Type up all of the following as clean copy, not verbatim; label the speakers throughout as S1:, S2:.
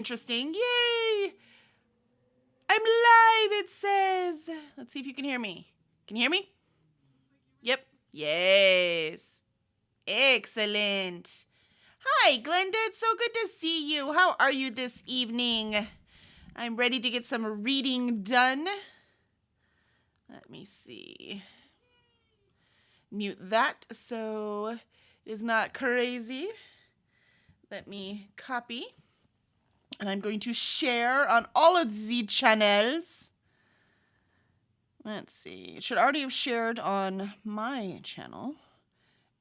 S1: Interesting. Yay! I'm live, it says. Let's see if you can hear me. Can you hear me? Yep. Yes. Excellent. Hi, Glenda. It's so good to see you. How are you this evening? I'm ready to get some reading done. Let me see. Mute that so it is not crazy. Let me copy. And I'm going to share on all of the channels. Let's see. It should already have shared on my channel.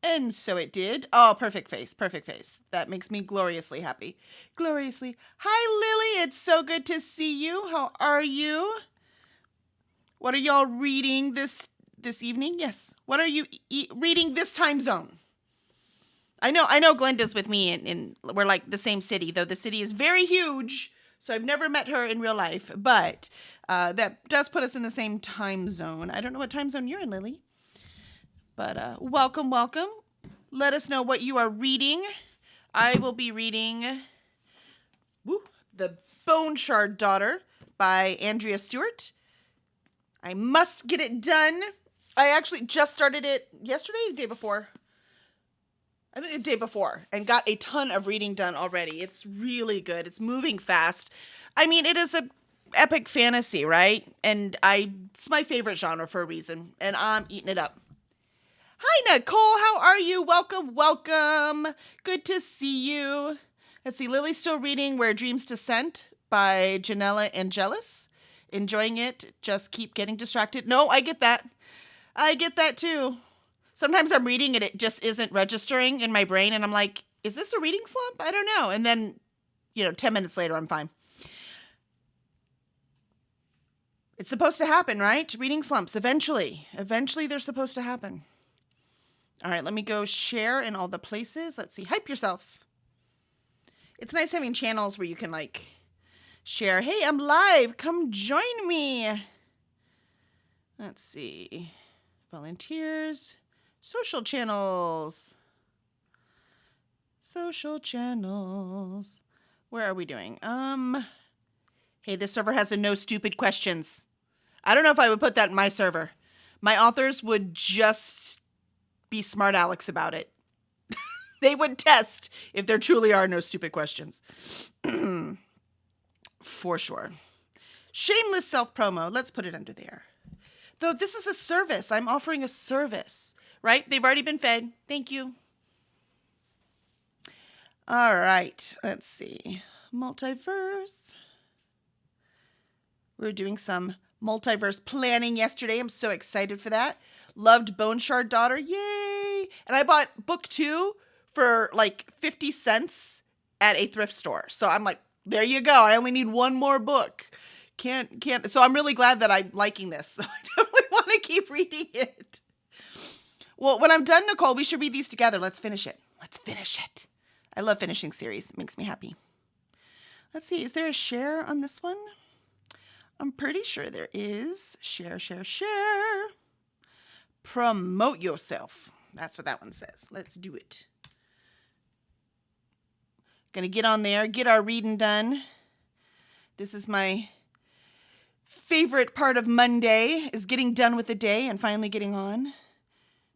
S1: And so it did. Oh, perfect face. Perfect face. That makes me gloriously happy. Gloriously. Hi, Lily. It's so good to see you. How are you? What are y'all reading this evening? Yes. What are you reading this time zone? I know Glenda's with me, and we're like the same city, though the city is very huge, so I've never met her in real life, but that does put us in the same time zone. I don't know what time zone you're in, Lily, but welcome. Let us know what you are reading. I will be reading The Bone Shard Daughter by Andrea Stewart. I must get it done. I actually just started it yesterday, the day before. I think the day before, and got a ton of reading done already. It's really good. It's moving fast. I mean, it is a epic fantasy, right? And it's my favorite genre for a reason, and I'm eating it up. Hi, Nicole. How are you? Welcome. Good to see you. Let's see. Lily's still reading Where Dreams Descend by Janella Angelis. Enjoying it. Just keep getting distracted. No, I get that. I get that too. Sometimes I'm reading and it just isn't registering in my brain. And I'm like, is this a reading slump? I don't know. And then, 10 minutes later, I'm fine. It's supposed to happen, right? Reading slumps. Eventually they're supposed to happen. All right, let me go share in all the places. Let's see. Hype yourself. It's nice having channels where you can share. Hey, I'm live. Come join me. Let's see. Volunteers. Social channels. Where are we doing? Hey, this server has a no stupid questions. I don't know if I would put that in my server. My authors would just be smart Alex about it. They would test if there truly are no stupid questions. For sure. Shameless self-promo. Let's put it under there. Though this is a service. I'm offering a service. Right? They've already been fed. Thank you. All right. Let's see. Multiverse. We were doing some multiverse planning yesterday. I'm so excited for that. Loved Bone Shard Daughter. Yay! And I bought book 2 for 50 cents at a thrift store. So I'm like, there you go. I only need one more book. Can't. So I'm really glad that I'm liking this. So I definitely want to keep reading it. Well, when I'm done, Nicole, we should read these together. Let's finish it. I love finishing series. It makes me happy. Let's see. Is there a share on this one? I'm pretty sure there is. Share. Promote yourself. That's what that one says. Let's do it. Gonna get on there, get our reading done. This is my favorite part of Monday, is getting done with the day and finally getting on.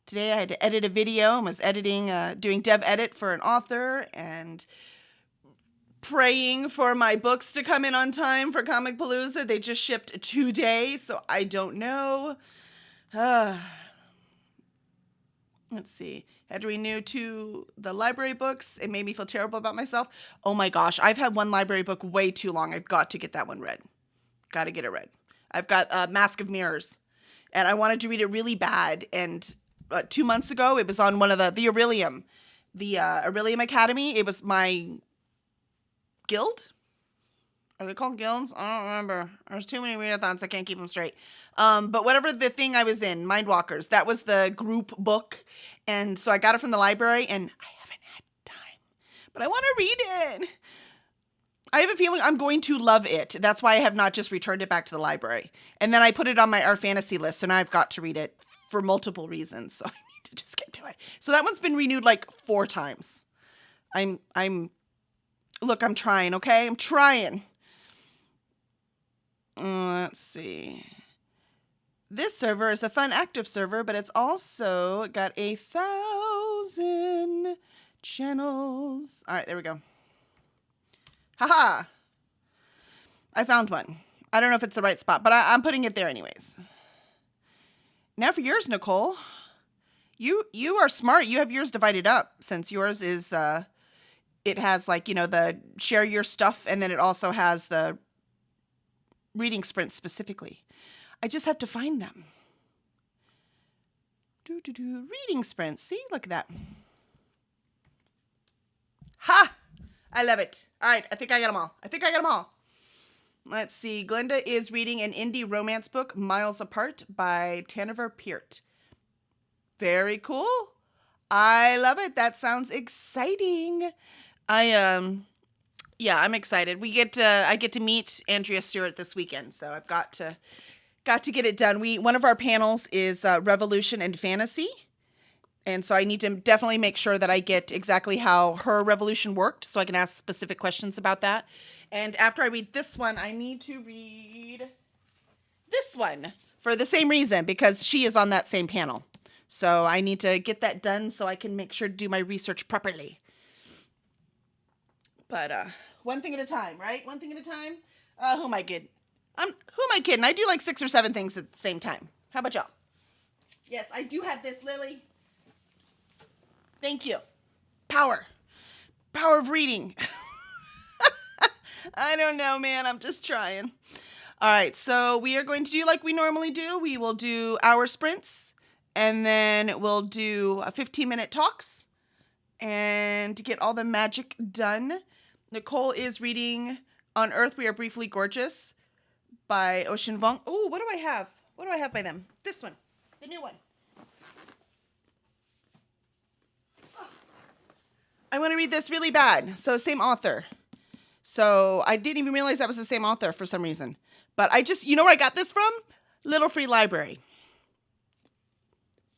S1: Today I had to edit a video and was doing dev edit for an author and praying for my books to come in on time for Comic Palooza. They just shipped today, so I don't know. Let's see. Had to renew the library books. It made me feel terrible about myself. Oh my gosh, I've had one library book way too long. I've got to get that one read. Got to get it read. I've got Mask of Mirrors, and I wanted to read it really bad, and 2 months ago, it was on one of the Aurelium, Aurelium Academy. It was my guild. Are they called guilds? I don't remember. There's too many readathons. I can't keep them straight. But whatever the thing I was in, Mindwalkers, that was the group book. And so I got it from the library, and I haven't had time. But I want to read it. I have a feeling I'm going to love it. That's why I have not just returned it back to the library. And then I put it on my Our Fantasy list, so now I've got to read it for multiple reasons. So I need to just get to it. So that one's been renewed 4 times. I'm Look, I'm trying, okay? I'm trying. Let's see. This server is a fun active server, but it's also got 1,000 channels. All right, there we go. Haha. I found one. I don't know if it's the right spot, but I'm putting it there anyways. Now for yours, Nicole. You are smart. You have yours divided up, since yours is, it has like, the share your stuff, and then it also has the reading sprints specifically. I just have to find them. Reading sprints. See, look at that. Ha! I love it. All right, I think I got them all. Let's see. Glenda is reading an indie romance book, Miles Apart, by Tanver Peart. Very cool. I love it. That sounds exciting. I'm excited. I get to meet Andrea Stewart this weekend, so I've got to get it done. One of our panels is Revolution and Fantasy. And so I need to definitely make sure that I get exactly how her revolution worked, so I can ask specific questions about that. And after I read this one, I need to read this one for the same reason, because she is on that same panel. So I need to get that done so I can make sure to do my research properly. But one thing at a time, right? One thing at a time. Who am I kidding? Who am I kidding? I do like 6 or 7 things at the same time. How about y'all? Yes, I do have this, Lily. Thank you. Power of reading. I don't know, man. I'm just trying. All right, so we are going to do like we normally do. We will do hour sprints, and then we'll do 15-minute talks, and to get all the magic done. Nicole is reading On Earth We Are Briefly Gorgeous by Ocean Vuong. Oh, what do I have? What do I have by them? This one, the new one. I want to read this really bad. So same author. So I didn't even realize that was the same author for some reason. But you know where I got this from? Little Free Library.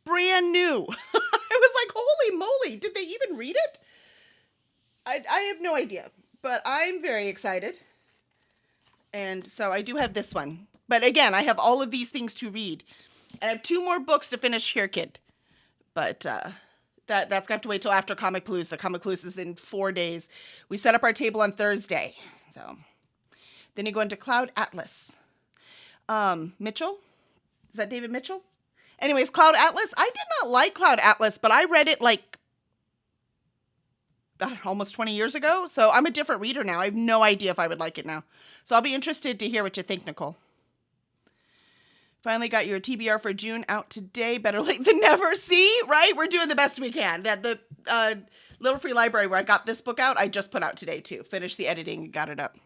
S1: Brand new. I was like, holy moly, did they even read it? I have no idea, but I'm very excited. And so I do have this one. But again, I have all of these things to read. And I have 2 more books to finish here, kid. But that's going to have to wait till after Comic Palooza. Comic Palooza is in 4 days. We set up our table on Thursday. So then you go into Cloud Atlas. Mitchell? Is that David Mitchell? Anyways, Cloud Atlas. I did not like Cloud Atlas, but I read it like almost 20 years ago. So I'm a different reader now. I have no idea if I would like it now. So I'll be interested to hear what you think, Nicole. Finally got your TBR for June out today. Better late than never. See, right? We're doing the best we can. That the Little Free Library where I got this book out, I just put out today too. Finished the editing and got it up.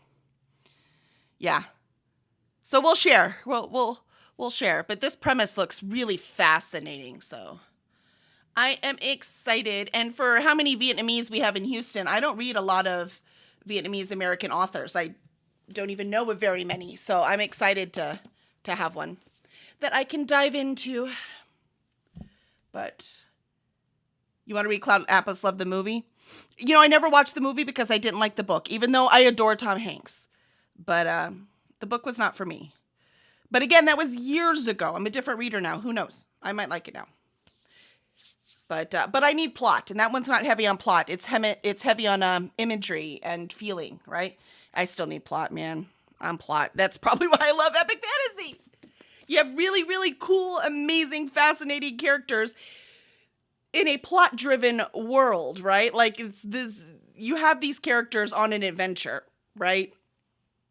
S1: Yeah. So we'll share. We'll share. But this premise looks really fascinating. So I am excited. And for how many Vietnamese we have in Houston, I don't read a lot of Vietnamese American authors. I don't even know of very many. So I'm excited to have one that I can dive into. But you want to read Cloud Atlas, love the movie? You know, I never watched the movie because I didn't like the book, even though I adore Tom Hanks. But the book was not for me. But again, that was years ago. I'm a different reader now. Who knows? I might like it now. But I need plot, and that one's not heavy on plot. It's heavy on imagery and feeling, right? I still need plot, man. I'm plot. That's probably why I love epic fantasy. You have really, really cool, amazing, fascinating characters in a plot-driven world, right? Like it's this. You have these characters on an adventure, right?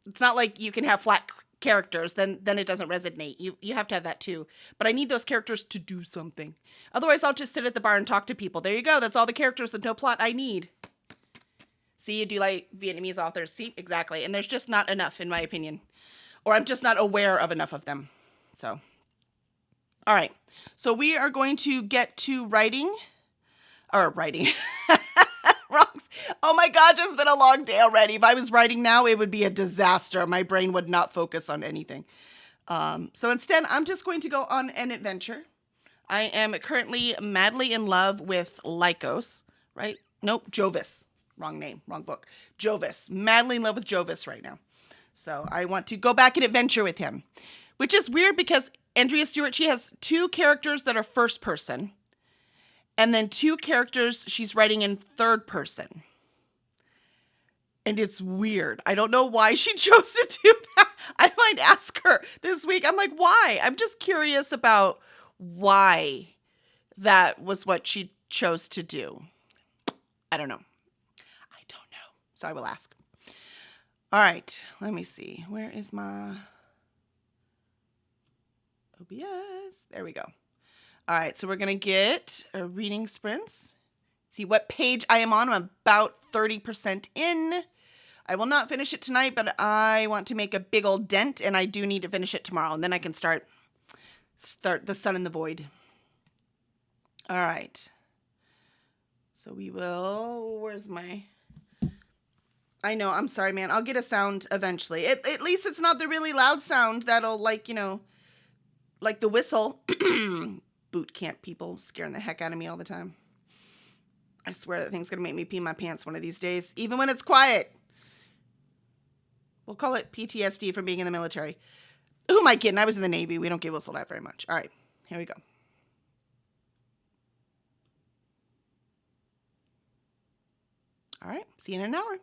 S1: It's not like you can have flat characters, then it doesn't resonate. You have to have that too. But I need those characters to do something. Otherwise, I'll just sit at the bar and talk to people. There you go. That's all the characters with no plot I need. See, you do like Vietnamese authors. See, exactly. And there's just not enough, in my opinion. Or I'm just not aware of enough of them. So, all right. So we are going to get to writing. Wrongs. Oh my gosh, it's been a long day already. If I was writing now, it would be a disaster. My brain would not focus on anything. So instead, I'm just going to go on an adventure. I am currently madly in love with Lycos, right? Nope, Jovis. wrong name, wrong book. Jovis. Madly in love with Jovis right now. So I want to go back and adventure with him, which is weird because Andrea Stewart, she has 2 characters that are first person and then 2 characters she's writing in third person. And it's weird. I don't know why she chose to do that. I might ask her this week. I'm like, why? I'm just curious about why that was what she chose to do. I don't know. So I will ask. All right. Let me see. Where is my OBS? There we go. All right. So we're going to get a reading sprints. See what page I am on. I'm about 30% in. I will not finish it tonight, but I want to make a big old dent, and I do need to finish it tomorrow, and then I can start The Sun in the Void. All right. So we will, where's my, I know, I'm sorry, man. I'll get a sound eventually. At least it's not the really loud sound that'll, like, you know, like the whistle. Boot camp people scaring the heck out of me all the time. I swear that thing's going to make me pee my pants one of these days, even when it's quiet. We'll call it PTSD from being in the military. Who am I kidding? I was in the Navy. We don't get whistled at very much. All right, here we go. All right, see you in an hour.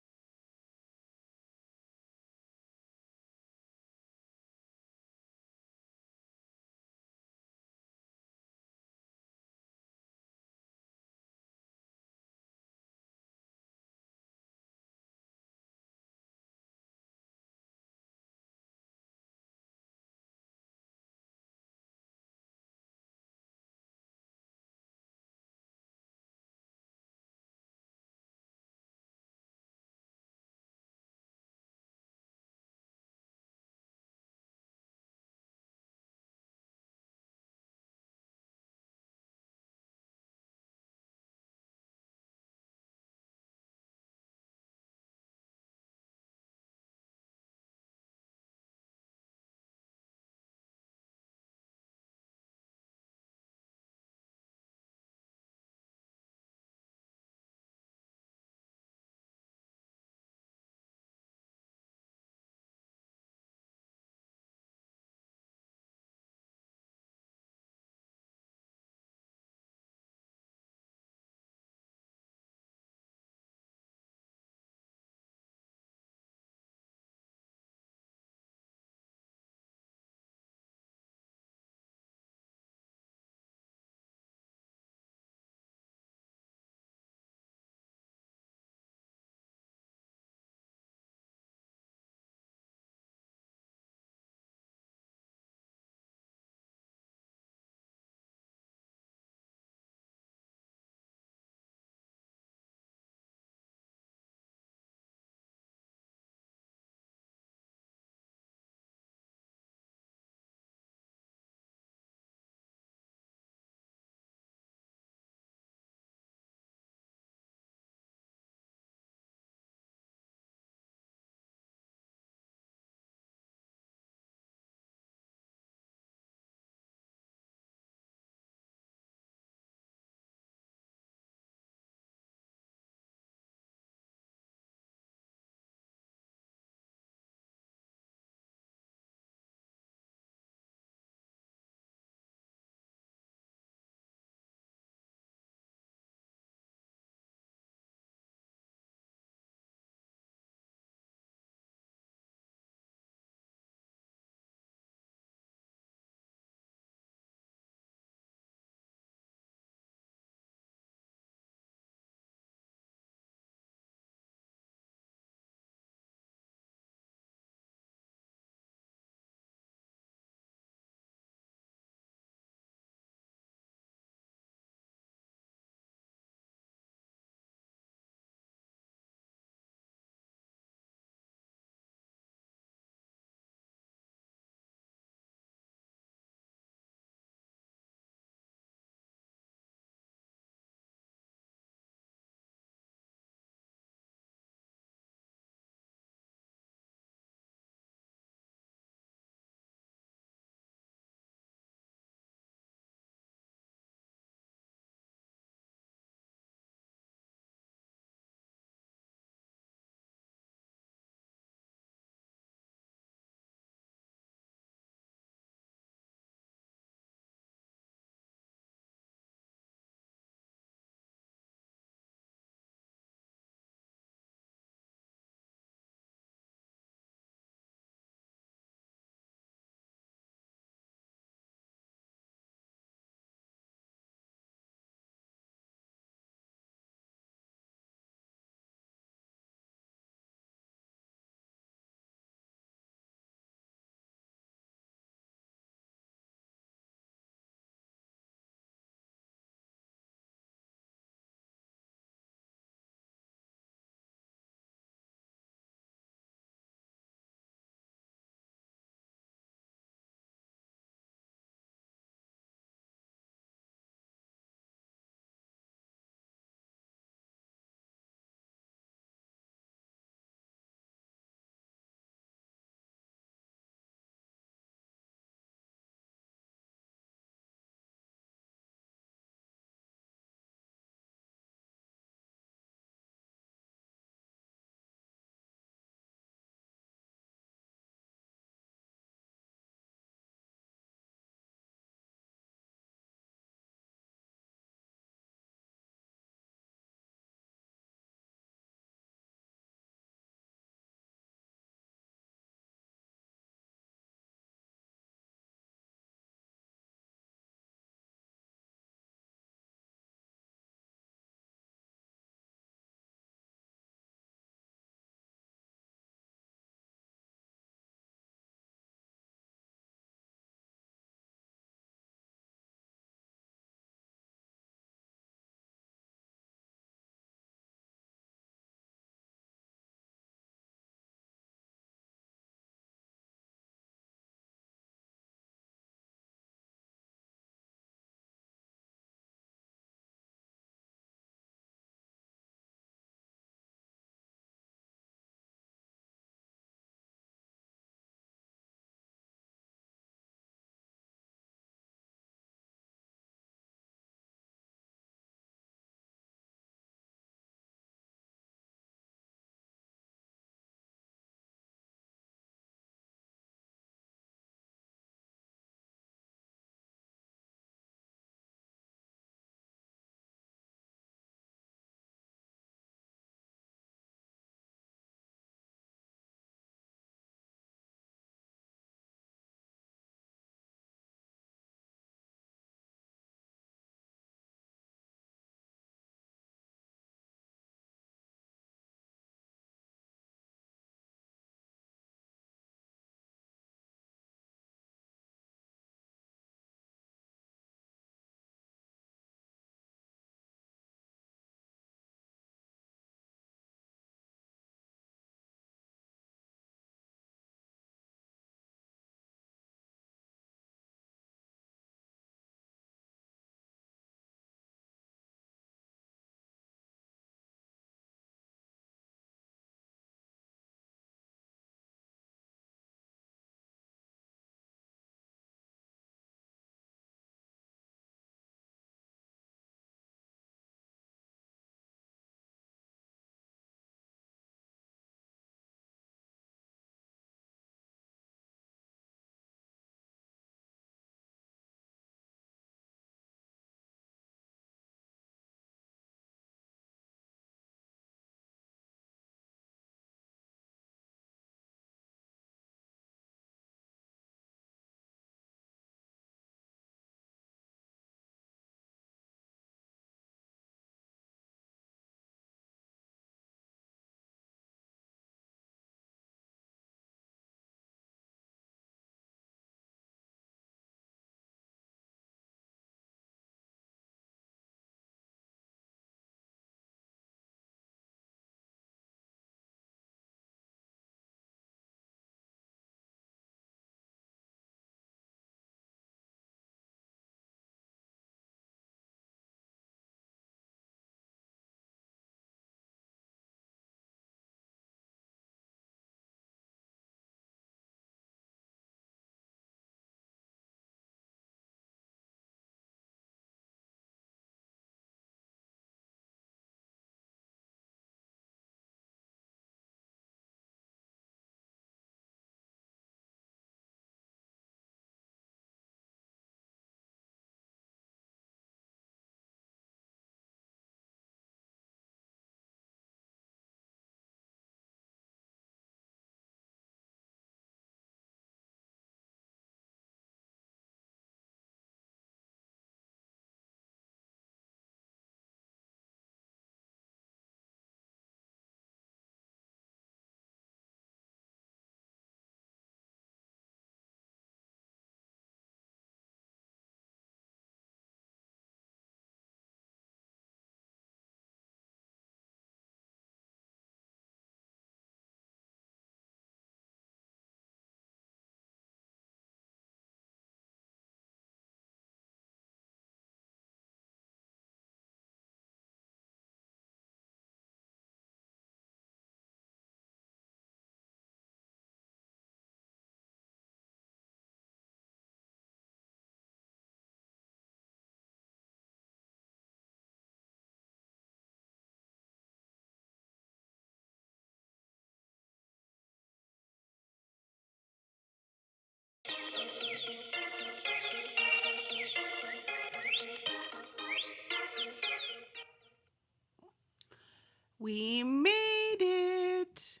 S1: We made it.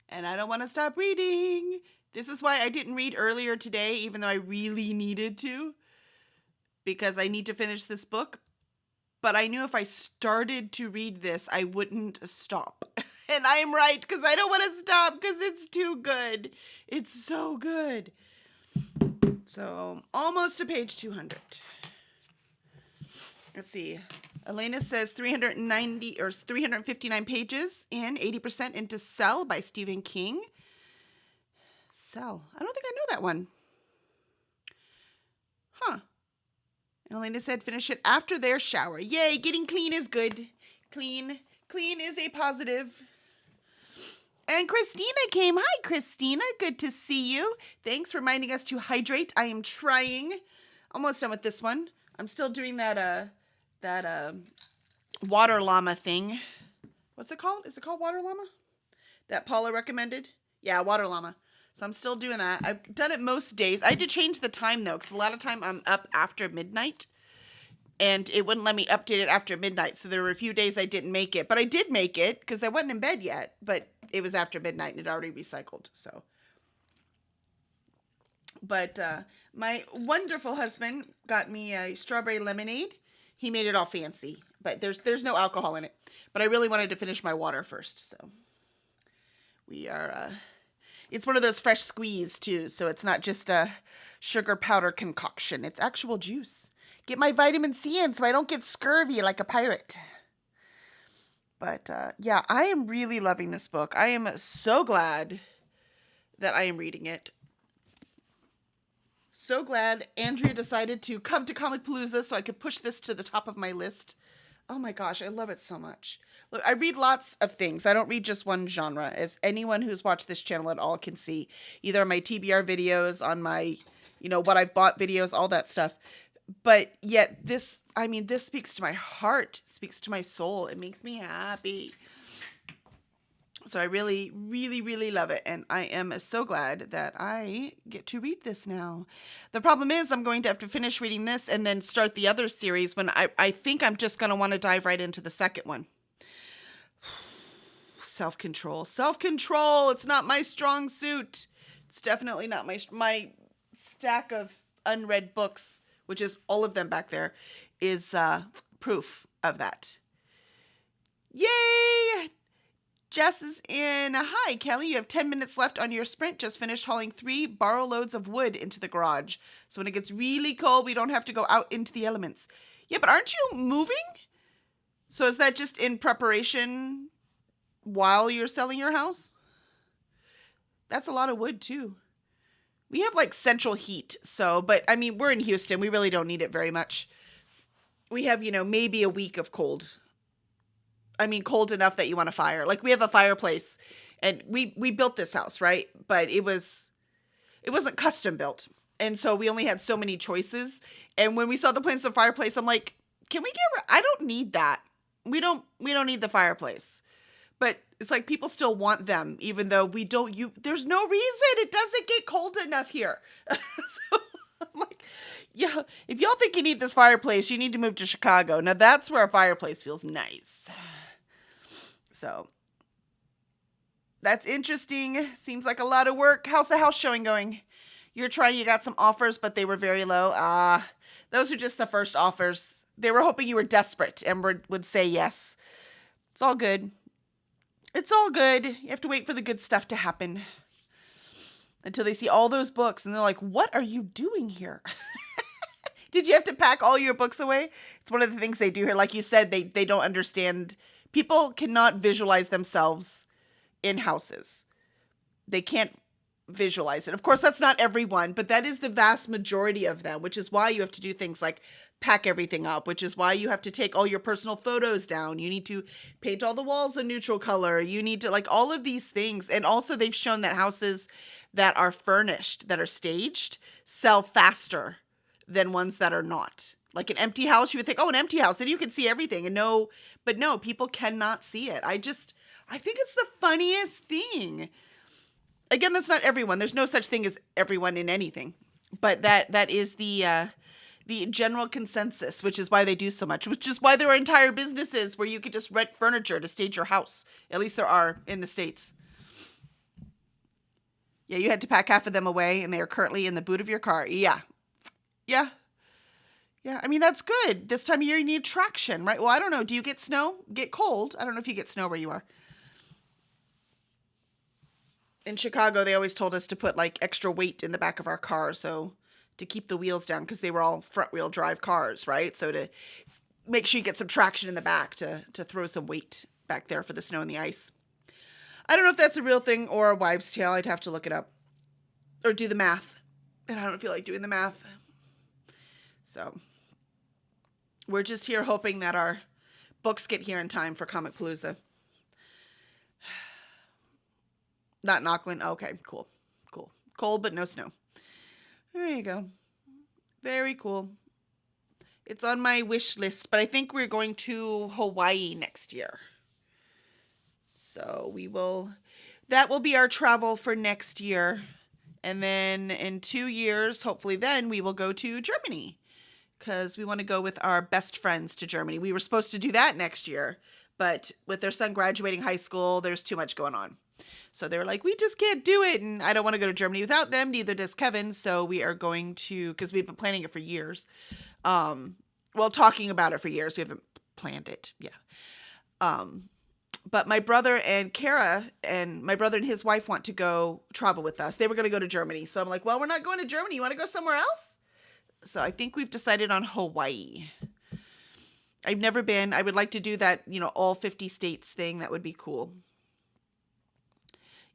S1: And I don't want to stop reading. This is why I didn't read earlier today, even though I really needed to, because I need to finish this book. But I knew if I started to read this, I wouldn't stop. And I'm right, because I don't want to stop, because it's too good. It's so good. So, almost to page 200. Let's see. Elena says 390 or 359 pages in, 80% into Cell by Stephen King. Cell. I don't think I know that one. Huh. And Elena said finish it after their shower. Yay, getting clean is good. Clean is a positive. And Christina came. Hi, Christina. Good to see you. Thanks for reminding us to hydrate. I am trying. Almost done with this one. I'm still doing that water llama thing. What's it called? Is it called water llama? That Paula recommended? Yeah, water llama. So I'm still doing that. I've done it most days. I did change the time though, because a lot of time I'm up after midnight. And it wouldn't let me update it after midnight. So there were a few days I didn't make it. But I did make it because I wasn't in bed yet. But it was after midnight and it already recycled. So. But my wonderful husband got me a strawberry lemonade. He made it all fancy. But there's no alcohol in it. But I really wanted to finish my water first. So we are... it's one of those fresh squeeze too. So it's not just a sugar powder concoction. It's actual juice. Get my vitamin C in so I don't get scurvy like a pirate. But yeah, I am really loving this book. I am so glad that I am reading it. So glad Andrea decided to come to Comic Palooza so I could push this to the top of my list. Oh my gosh, I love it so much. Look, I read lots of things. I don't read just one genre, as anyone who's watched this channel at all can see. Either on my TBR videos, on my, what I've bought videos, all that stuff. But yet this speaks to my heart, speaks to my soul. It makes me happy. So I really, really, really love it. And I am so glad that I get to read this now. The problem is I'm going to have to finish reading this and then start the other series when I think I'm just going to want to dive right into the second one. Self-control. Self-control. It's not my strong suit. It's definitely not my stack of unread books, which is all of them back there, is proof of that. Yay! Jess is in. Hi, Kelly. You have 10 minutes left on your sprint. Just finished hauling 3 borrow loads of wood into the garage. So when it gets really cold, we don't have to go out into the elements. Yeah, but aren't you moving? So is that just in preparation while you're selling your house? That's a lot of wood, too. We have like central heat. So, but I mean, we're in Houston. We really don't need it very much. We have, maybe a week of cold. I mean, cold enough that you want a fire. Like we have a fireplace and we built this house, right? But it wasn't custom built. And so we only had so many choices. And when we saw the plans for the fireplace, I'm like, can we I don't need that. We don't need the fireplace. But it's like people still want them, even though we don't, there's no reason. It doesn't get cold enough here. So I'm like, yeah, if y'all think you need this fireplace, you need to move to Chicago. Now that's where a fireplace feels nice. So that's interesting. Seems like a lot of work. How's the house showing going? You got some offers, but they were very low. Those are just the first offers. They were hoping you were desperate and would say yes. It's all good. It's all good. You have to wait for the good stuff to happen until they see all those books and they're like, what are you doing here? Did you have to pack all your books away? It's one of the things they do here. Like you said, they don't understand. People cannot visualize themselves in houses. They can't visualize it. Of course, that's not everyone, but that is the vast majority of them, which is why you have to do things like pack everything up, which is why you have to take all your personal photos down. You need to paint all the walls a neutral color. You need to all of these things. And also they've shown that houses that are furnished, that are staged, sell faster than ones that are not. Like an empty house, you would think, oh, an empty house, then you can see everything. And no, people cannot see it. I think it's the funniest thing. Again, that's not everyone. There's no such thing as everyone in anything. But that is the general consensus, which is why they do so much, which is why there are entire businesses where you could just rent furniture to stage your house. At least there are in the States. Yeah, you had to pack half of them away, and they are currently in the boot of your car. Yeah. Yeah. Yeah, I mean, that's good. This time of year, you need traction, right? Well, I don't know. Do you get snow? Get cold? I don't know if you get snow where you are. In Chicago, they always told us to put like extra weight in the back of our car, so to keep the wheels down, because they were all front wheel drive cars, right? So to make sure you get some traction in the back to throw some weight back there for the snow and the ice. I don't know if that's a real thing or a wives' tale. I'd have to look it up or do the math, and I don't feel like doing the math. So we're just here hoping that our books get here in time for Comicpalooza. Not in Auckland. Okay, cool. Cool. Cold, but no snow. There you go. Very cool. It's on my wish list, but I think we're going to Hawaii next year. So that will be our travel for next year. And then in 2 years, hopefully then, we will go to Germany because we want to go with our best friends to Germany. We were supposed to do that next year, but with their son graduating high school, there's too much going on. So they were like, we just can't do it. And I don't want to go to Germany without them. Neither does Kevin. So we are going to, because we've been planning it for years. Talking about it for years. We haven't planned it. Yeah. But my brother and Kara and my brother and his wife want to go travel with us. They were going to go to Germany. So I'm like, well, we're not going to Germany. You want to go somewhere else? So I think we've decided on Hawaii. I've never been. I would like to do that, all 50 states thing. That would be cool.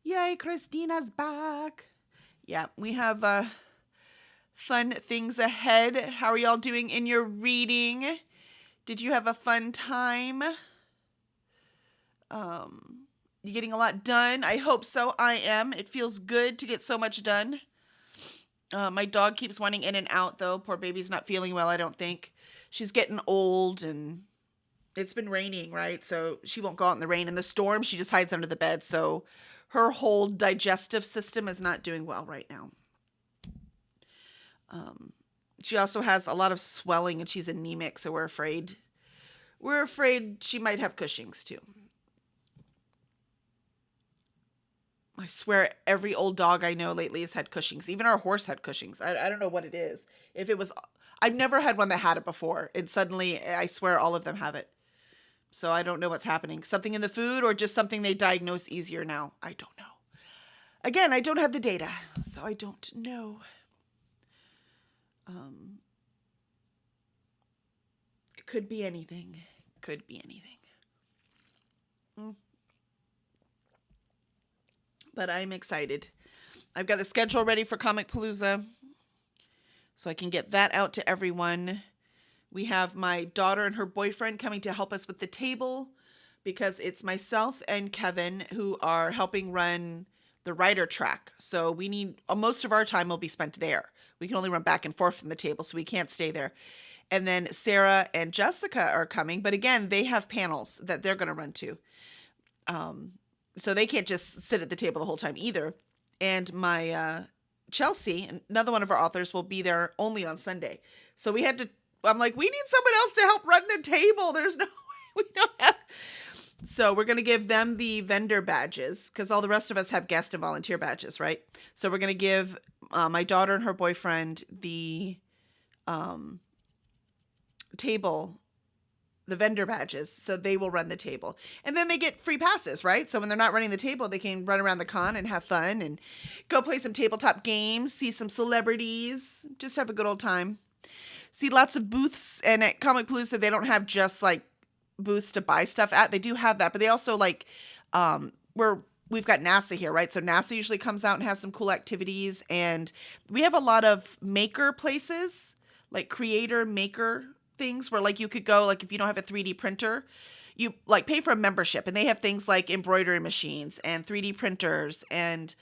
S1: Yay, Christina's back. Yeah, we have fun things ahead. How are y'all doing in your reading? Did you have a fun time? You getting a lot done? I hope so. I am. It feels good to get so much done. My dog keeps wanting in and out, though. Poor baby's not feeling well, I don't think. She's getting old, and it's been raining, right? So she won't go out in the rain. In the storm, she just hides under the bed, so her whole digestive system is not doing well right now. She also has a lot of swelling and she's anemic, so we're afraid she might have Cushing's too. I swear every old dog I know lately has had Cushing's. Even our horse had Cushing's. I don't know what it is. I've never had one that had it before, and suddenly I swear all of them have it. So I don't know what's happening. Something in the food or just something they diagnose easier now. I don't know. Again, I don't have the data, so I don't know. It could be anything. Could be anything. But I'm excited. I've got the schedule ready for Comicpalooza, so I can get that out to everyone. We have my daughter and her boyfriend coming to help us with the table because it's myself and Kevin who are helping run the writer track. So we need, most of our time will be spent there. We can only run back and forth from the table, so we can't stay there. And then Sarah and Jessica are coming, but again, they have panels that they're going to run to. So they can't just sit at the table the whole time either. And my Chelsea, another one of our authors, will be there only on Sunday. So I'm like, we need someone else to help run the table. There's no way we don't have. So we're going to give them the vendor badges because all the rest of us have guest and volunteer badges, right? So we're going to give my daughter and her boyfriend the table, the vendor badges. So they will run the table. And then they get free passes, right? So when they're not running the table, they can run around the con and have fun and go play some tabletop games, see some celebrities, just have a good old time. See lots of booths, and at Comicpalooza, they don't have just like booths to buy stuff at. They do have that, but they also we've got NASA here, right? So NASA usually comes out and has some cool activities, and we have a lot of maker places, like creator maker things where like you could go, like if you don't have a 3D printer, you like pay for a membership, and they have things like embroidery machines and 3D printers and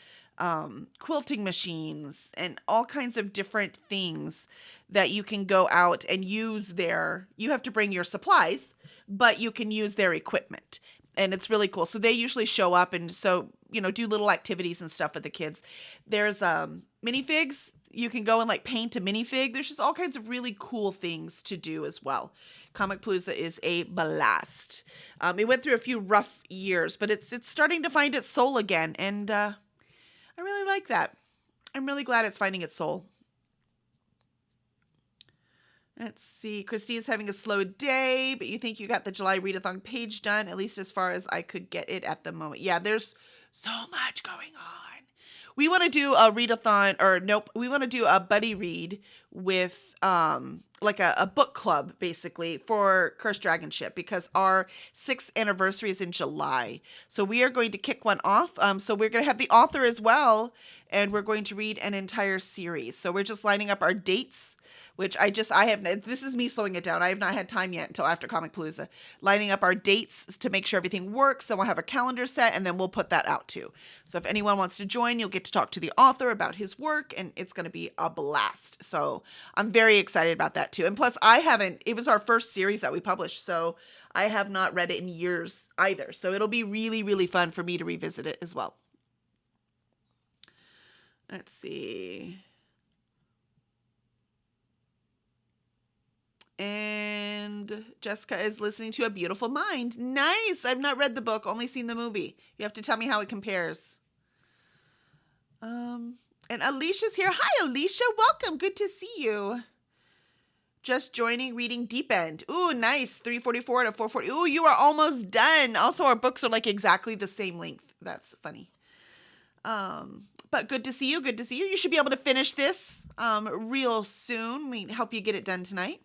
S1: quilting machines and all kinds of different things that you can go out and use you have to bring your supplies, but you can use their equipment, and it's really cool. So they usually show up, and so do little activities and stuff with the kids. There's minifigs. You can go and like paint a minifig. There's just all kinds of really cool things to do as well. Comicpalooza is a blast. It went through a few rough years, but it's starting to find its soul again, and I really like that. I'm really glad it's finding its soul. Let's see. Christine's having a slow day, but you think you got the July readathon page done, at least as far as I could get it at the moment. Yeah, there's so much going on. We want to do a readathon, or nope, we want to do a buddy read with like a book club, basically, for Cursed Dragon Ship, because our 6th anniversary is in July. So we are going to kick one off. So we're going to have the author as well, and we're going to read an entire series. So we're just lining up our dates, which this is me slowing it down. I have not had time yet until after Comicpalooza. Lining up our dates to make sure everything works. Then we'll have a calendar set, and then we'll put that out too. So if anyone wants to join, you'll get to talk to the author about his work, and it's going to be a blast. So I'm very excited about that too. And plus, it was our first series that we published, so I have not read it in years either. So it'll be really, really fun for me to revisit it as well. Let's see. And Jessica is listening to A Beautiful Mind. Nice. I've not read the book, only seen the movie. You have to tell me how it compares. And Alicia's here. Hi, Alicia. Welcome. Good to see you. Just joining, reading Deep End. Ooh, nice. 344 to 440. Ooh, you are almost done. Also, our books are like exactly the same length. That's funny. But good to see you. Good to see you. You should be able to finish this real soon. We help you get it done tonight.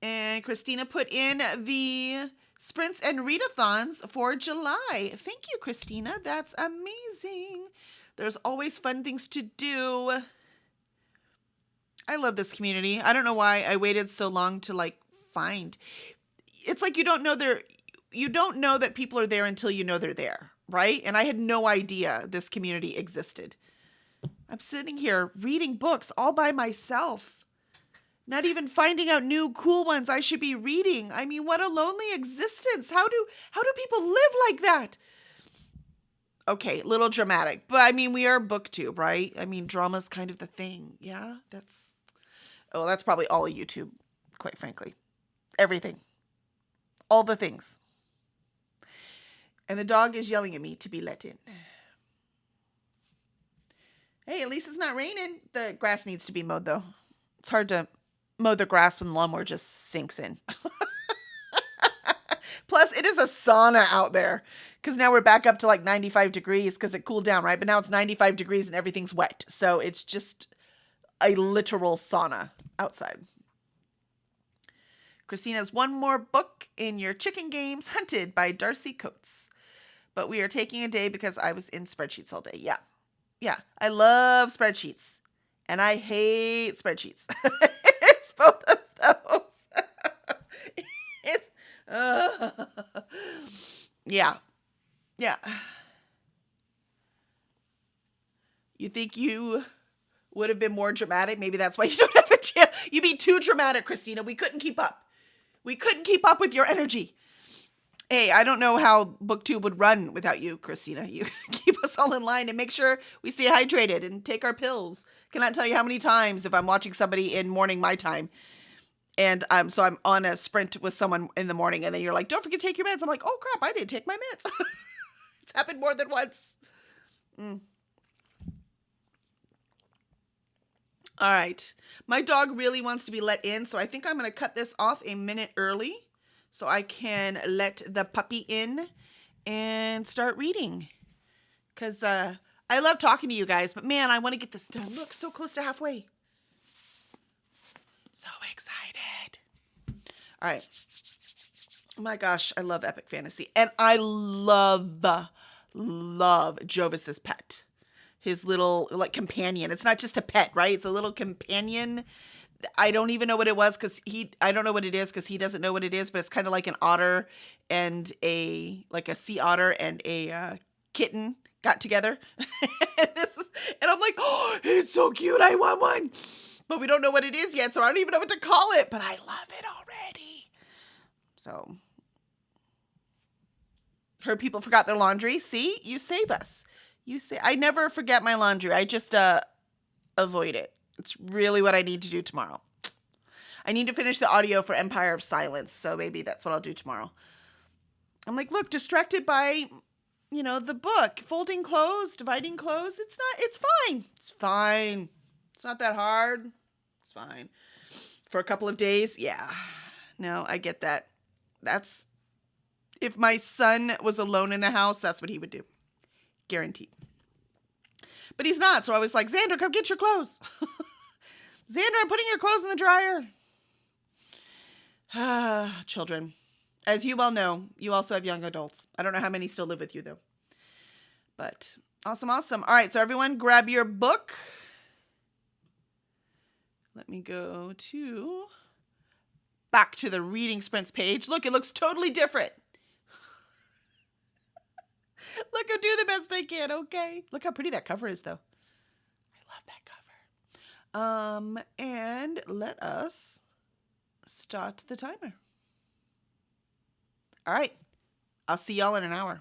S1: And Christina put in the sprints and readathons for July. Thank you, Christina. That's amazing. There's always fun things to do. I love this community. I don't know why I waited so long to find. It's like you don't know that people are there until you know they're there, right? And I had no idea this community existed. I'm sitting here reading books all by myself. Not even finding out new cool ones I should be reading. I mean, what a lonely existence. How do people live like that? Okay, a little dramatic. But I mean, we are BookTube, right? I mean, drama's kind of the thing. Yeah, that's probably all of YouTube, quite frankly. Everything. All the things. And the dog is yelling at me to be let in. Hey, at least it's not raining. The grass needs to be mowed, though. It's hard to mow the grass when the lawnmower just sinks in. Plus, it is a sauna out there because now we're back up to 95 degrees because it cooled down, right? But now it's 95 degrees and everything's wet. So it's just a literal sauna outside. Christina has one more book in your chicken games, Hunted by Darcy Coates. But we are taking a day because I was in spreadsheets all day. Yeah. Yeah. I love spreadsheets. And I hate spreadsheets. It's both of those. Yeah. Yeah. You think you would have been more dramatic? Maybe that's why you don't have a chance. You'd be too dramatic, Christina. We couldn't keep up. We couldn't keep up with your energy. Hey, I don't know how BookTube would run without you, Christina. You keep us all in line and make sure we stay hydrated and take our pills. Cannot tell you how many times if I'm watching somebody in morning my time and so I'm on a sprint with someone in the morning and then you're like, don't forget to take your meds. I'm like, oh crap, I didn't take my meds. It's happened more than once. All right. My dog really wants to be let in, so I think I'm going to cut this off a minute early so I can let the puppy in and start reading. Because I love talking to you guys, but man, I want to get this done. Look, so close to halfway. So excited. All right. Oh my gosh, I love epic fantasy. And I love Jovis's pet. His little companion. It's not just a pet, right? It's a little companion. I don't even know what it was I don't know what it is because he doesn't know what it is, but it's kind of like an otter and a sea otter and a kitten got together. And I'm like, oh, it's so cute. I want one. But we don't know what it is yet, so I don't even know what to call it, but I love it already. So Heard people forgot their laundry. See, you save us. I never forget my laundry. I just avoid it. It's really what I need to do tomorrow. I need to finish the audio for Empire of Silence, so maybe that's what I'll do tomorrow. I'm like, look, distracted by, the book, folding clothes, dividing clothes. It's fine. It's fine. It's not that hard. It's fine. For a couple of days, yeah. No, I get that. If my son was alone in the house, that's what he would do. Guaranteed. But he's not, so I was like, Xander, come get your clothes. Xander, I'm putting your clothes in the dryer. Children. As you well know, you also have young adults. I don't know how many still live with you, though. But awesome. All right, so everyone grab your book. Let me go back to the Reading Sprints page. Look, it looks totally different. Look, I'll do the best I can, okay? Look how pretty that cover is, though. I love that cover. And let us start the timer. All right. I'll see y'all in an hour.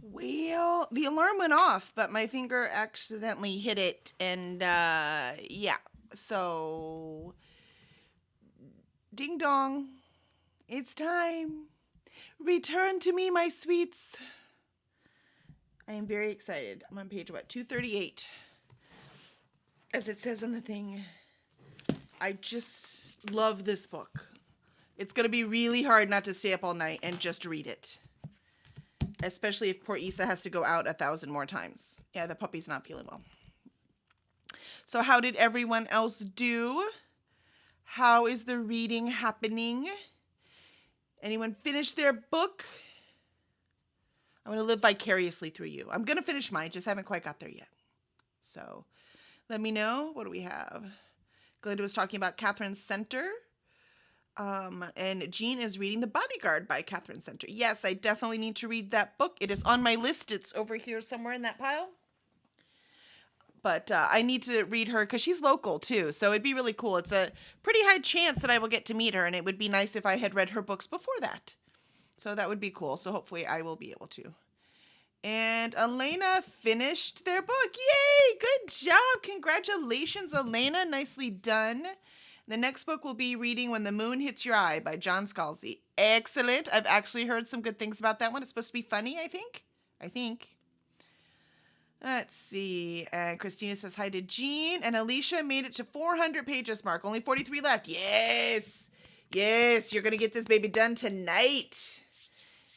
S1: Well, the alarm went off, but my finger accidentally hit it, and yeah. So, ding dong, it's time. Return to me, my sweets. I am very excited. I'm on page, 238. As it says on the thing, I just love this book. It's going to be really hard not to stay up all night and just read it. Especially if poor Issa has to go out 1,000 more times. Yeah, the puppy's not feeling well. So how did everyone else do? How is the reading happening? Anyone finish their book? I'm going to live vicariously through you. I'm going to finish mine, just haven't quite got there yet. So let me know. What do we have? Glenda was talking about Catherine Center. And Jean is reading The Bodyguard by Catherine Center. Yes, I definitely need to read that book. It is on my list. It's over here somewhere in that pile. But I need to read her because she's local too. So it'd be really cool. It's a pretty high chance that I will get to meet her. And it would be nice if I had read her books before that. So that would be cool. So hopefully I will be able to. And Elena finished their book. Yay! Good job. Congratulations, Elena. Nicely done. The next book will be reading When the Moon Hits Your Eye by John Scalzi. Excellent. I've actually heard some good things about that one. It's supposed to be funny, I think. Let's see. Christina says hi to Jean. And Alicia made it to 400 pages mark. Only 43 left. Yes. Yes. You're going to get this baby done tonight.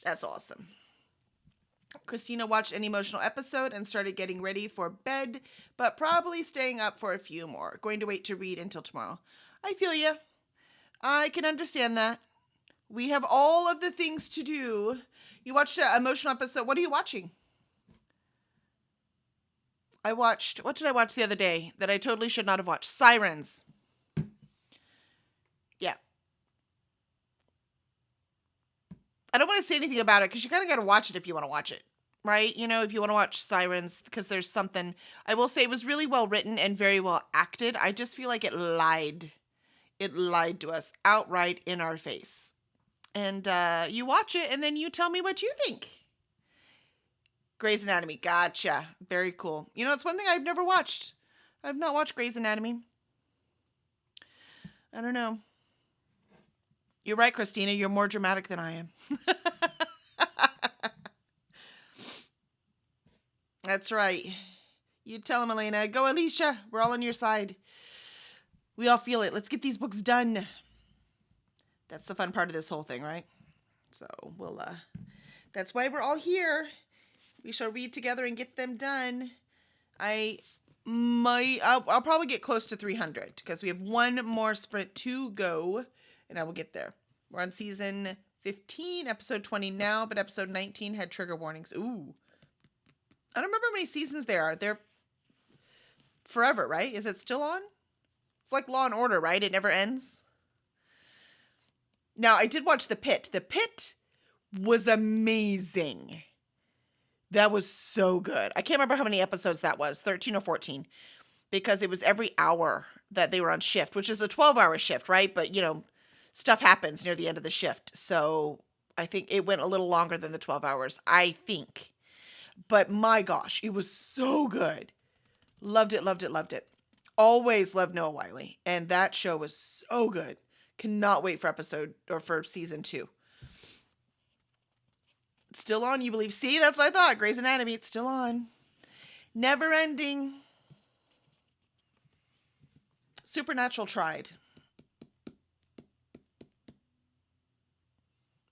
S1: That's awesome. Christina watched an emotional episode and started getting ready for bed, but probably staying up for a few more. Going to wait to read until tomorrow. I feel you. I can understand that. We have all of the things to do. You watched an emotional episode. What are you watching? What did I watch the other day that I totally should not have watched? Sirens. Yeah. I don't want to say anything about it because you kind of got to watch it if you want to watch it, right? You know, if you want to watch Sirens, because there's something. I will say it was really well written and very well acted. I just feel like it lied. It lied to us outright in our face. And you watch it and then you tell me what you think. Grey's Anatomy. Gotcha. Very cool. You know, it's one thing I've never watched. I've not watched Grey's Anatomy. I don't know. You're right, Christina. You're more dramatic than I am. That's right. You tell him, Elena. Go, Alicia. We're all on your side. We all feel it. Let's get these books done. That's the fun part of this whole thing, right? So we'll, that's why we're all here. We shall read together and get them done. I'll probably get close to 300 because we have one more sprint to go and I will get there. We're on season 15, episode 20 now, but episode 19 had trigger warnings. Ooh. I don't remember how many seasons there are. They're forever, right? Is it still on? It's like Law and Order, right? It never ends. Now, I did watch The Pitt. The Pitt was amazing. That was so good. I can't remember how many episodes that was, 13 or 14, because it was every hour that they were on shift, which is a 12-hour shift, right? But, you know, stuff happens near the end of the shift. So I think it went a little longer than the 12 hours, I think. But my gosh, it was so good. Loved it, loved it, loved it. Always loved Noah Wyle. And that show was so good. Cannot wait for season 2. It's still on, you believe? See, that's what I thought. Grey's Anatomy, it's still on. Never ending. Supernatural tried.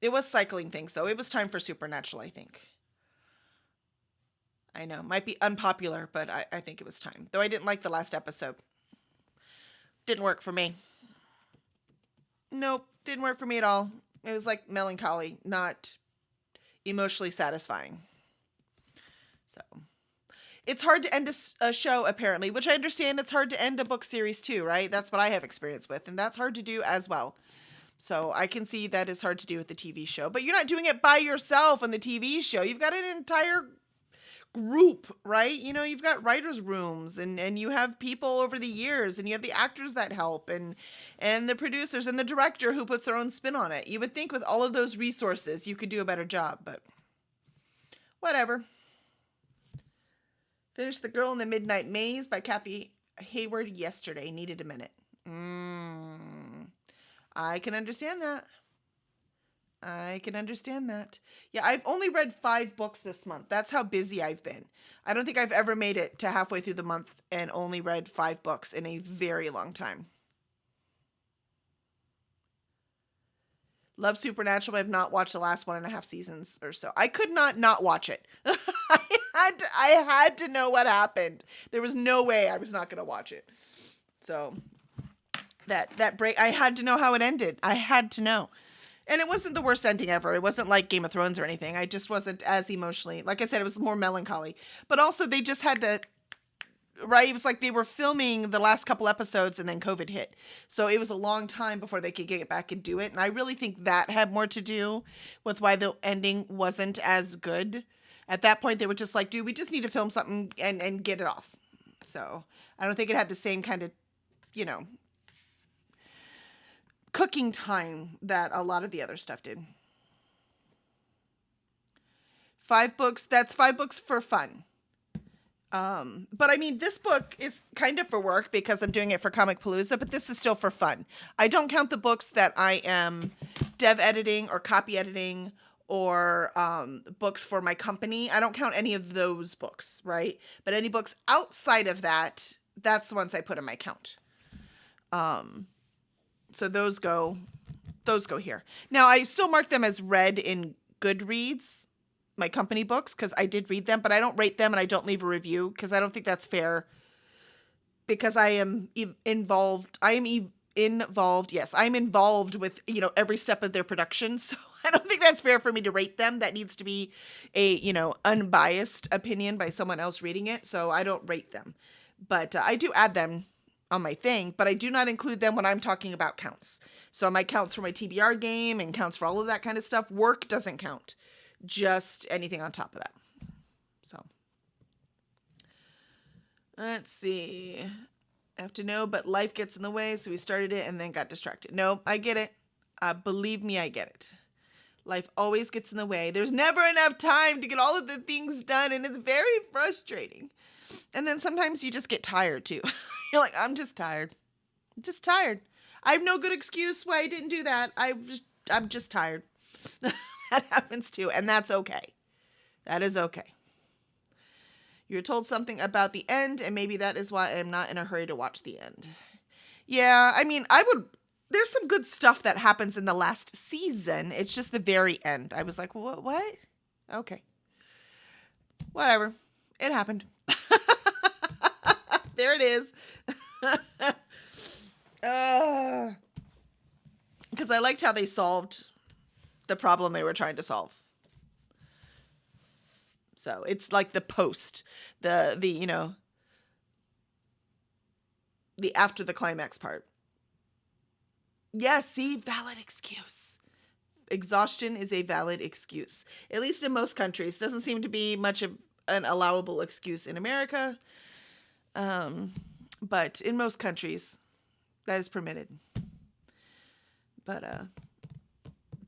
S1: It was cycling things, though. It was time for Supernatural, I think. I know. Might be unpopular, but I think it was time. Though I didn't like the last episode. Didn't work for me. Nope. Didn't work for me at all. It was like melancholy, not emotionally satisfying. So it's hard to end a show, apparently, which I understand. It's hard to end a book series too, right? That's what I have experience with, and that's hard to do as well. So I can see that is hard to do with the TV show, but you're not doing it by yourself on the TV show. You've got an entire group, right? You know, you've got writers' rooms and you have people over the years and you have the actors that help and the producers and the director who puts their own spin on it. You would think with all of those resources, you could do a better job, but whatever. Finished The Girl in the Midnight Maze by Kathy Hayward yesterday. Needed a minute. I can understand that. Yeah, I've only read 5 books this month. That's how busy I've been. I don't think I've ever made it to halfway through the month and only read 5 books in a very long time. Love Supernatural, but I've not watched the last 1.5 seasons or so. I could not watch it. I had to know what happened. There was no way I was not going to watch it. So that break, I had to know how it ended. I had to know. And it wasn't the worst ending ever. It wasn't like Game of Thrones or anything. I just wasn't as emotionally. Like I said, it was more melancholy. But also they just had to, right? It was like they were filming the last couple episodes and then COVID hit. So it was a long time before they could get back and do it. And I really think that had more to do with why the ending wasn't as good. At that point, they were just like, dude, we just need to film something and get it off. So I don't think it had the same kind of, cooking time that a lot of the other stuff did. 5 books. That's 5 books for fun. But I mean, this book is kind of for work because I'm doing it for Comic Palooza, but this is still for fun. I don't count the books that I am dev editing or copy editing or books for my company. I don't count any of those books, right? But any books outside of that, that's the ones I put in my count. So those go here. Now, I still mark them as read in Goodreads, my company books, because I did read them, but I don't rate them and I don't leave a review because I don't think that's fair because I am involved. Yes, I'm involved with, every step of their production. So I don't think that's fair for me to rate them. That needs to be a, unbiased opinion by someone else reading it. So I don't rate them, but I do add them on my thing, but I do not include them when I'm talking about counts. So my counts for my TBR game and counts for all of that kind of stuff. Work doesn't count, just anything on top of that. So let's see. I have to know, but life gets in the way. So we started it and then got distracted. No, I get it. Believe me, I get it. Life always gets in the way. There's never enough time to get all of the things done. And it's very frustrating. And then sometimes you just get tired too. You're like, I'm just tired. I have no good excuse why I didn't do that. I'm just tired. That happens too. And that's okay. That is okay. You're told something about the end, and maybe that is why I'm not in a hurry to watch the end. Yeah, I mean, there's some good stuff that happens in the last season. It's just the very end. I was like, what? Okay. Whatever. It happened. There it is. Because I liked how they solved the problem they were trying to solve. So it's like the post, the after the climax part. Yeah, see, valid excuse. Exhaustion is a valid excuse. At least in most countries. Doesn't seem to be much of an allowable excuse in America. But in most countries, that is permitted. But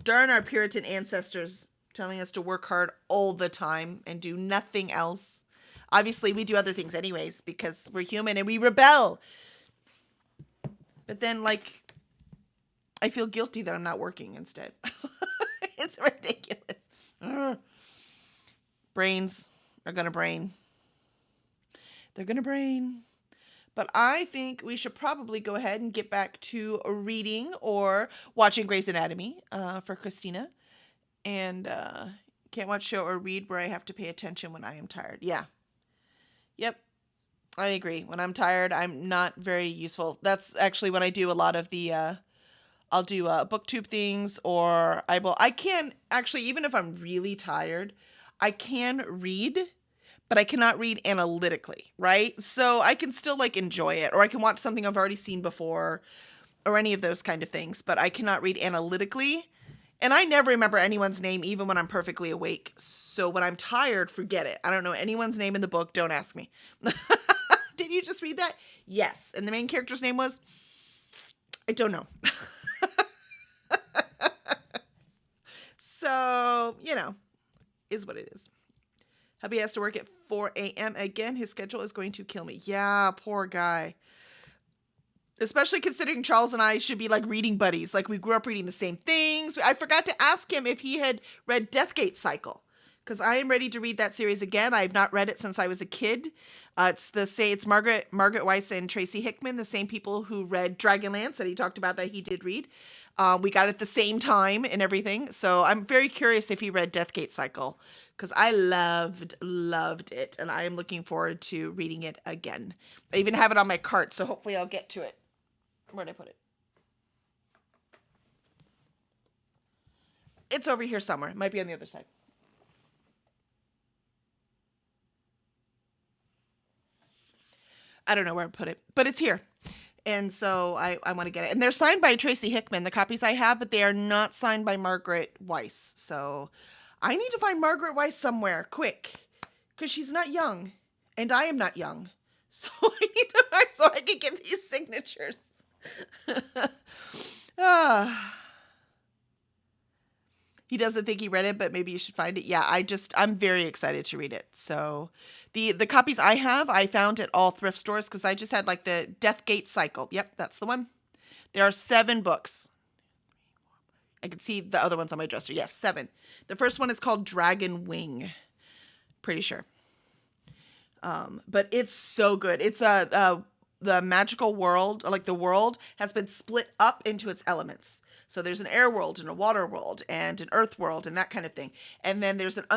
S1: darn our Puritan ancestors telling us to work hard all the time and do nothing else. Obviously, we do other things anyways because we're human and we rebel. But then, I feel guilty that I'm not working instead. It's ridiculous. Ugh. Brains are going to brain. They're going to brain. But I think we should probably go ahead and get back to reading or watching Grey's Anatomy for Christina. And can't watch show or read where I have to pay attention when I am tired. Yeah. Yep. I agree. When I'm tired, I'm not very useful. That's actually when I do a lot of the, I'll do booktube things or I can actually, even if I'm really tired, I can read, but I cannot read analytically, right? So I can still enjoy it, or I can watch something I've already seen before or any of those kind of things, but I cannot read analytically. And I never remember anyone's name, even when I'm perfectly awake. So when I'm tired, forget it. I don't know anyone's name in the book. Don't ask me. Did you just read that? Yes. And the main character's name was? I don't know. So, is what it is. Hubby has to work at 4 a.m. again. His schedule is going to kill me. Yeah, poor guy. Especially considering Charles and I should be like reading buddies. Like we grew up reading the same things. I forgot to ask him if he had read Deathgate Cycle, because I am ready to read that series again. I have not read it since I was a kid. It's Margaret Weiss and Tracy Hickman, the same people who read Dragonlance that he talked about that he did read. We got it at the same time and everything. So I'm very curious if he read Deathgate Cycle, because I loved it, and I am looking forward to reading it again. I even have it on my cart, so hopefully I'll get to it. Where'd I put it? It's over here somewhere. It might be on the other side. I don't know where I put it, but it's here. And so I want to get it. And they're signed by Tracy Hickman, the copies I have, but they are not signed by Margaret Weiss. So I need to find Margaret Weiss somewhere, quick, because she's not young, and I am not young. So I need to find so I can get these signatures. He doesn't think he read it, but maybe you should find it. Yeah, I'm very excited to read it. So the copies I have, I found at all thrift stores, because I just had like the Deathgate Cycle. Yep, that's the one. There are 7 books. I can see the other ones on my dresser. Yes, 7. The first one is called Dragon Wing. Pretty sure. But it's so good. It's the magical world, like the world, has been split up into its elements. So there's an air world and a water world and an earth world and that kind of thing. And then there's like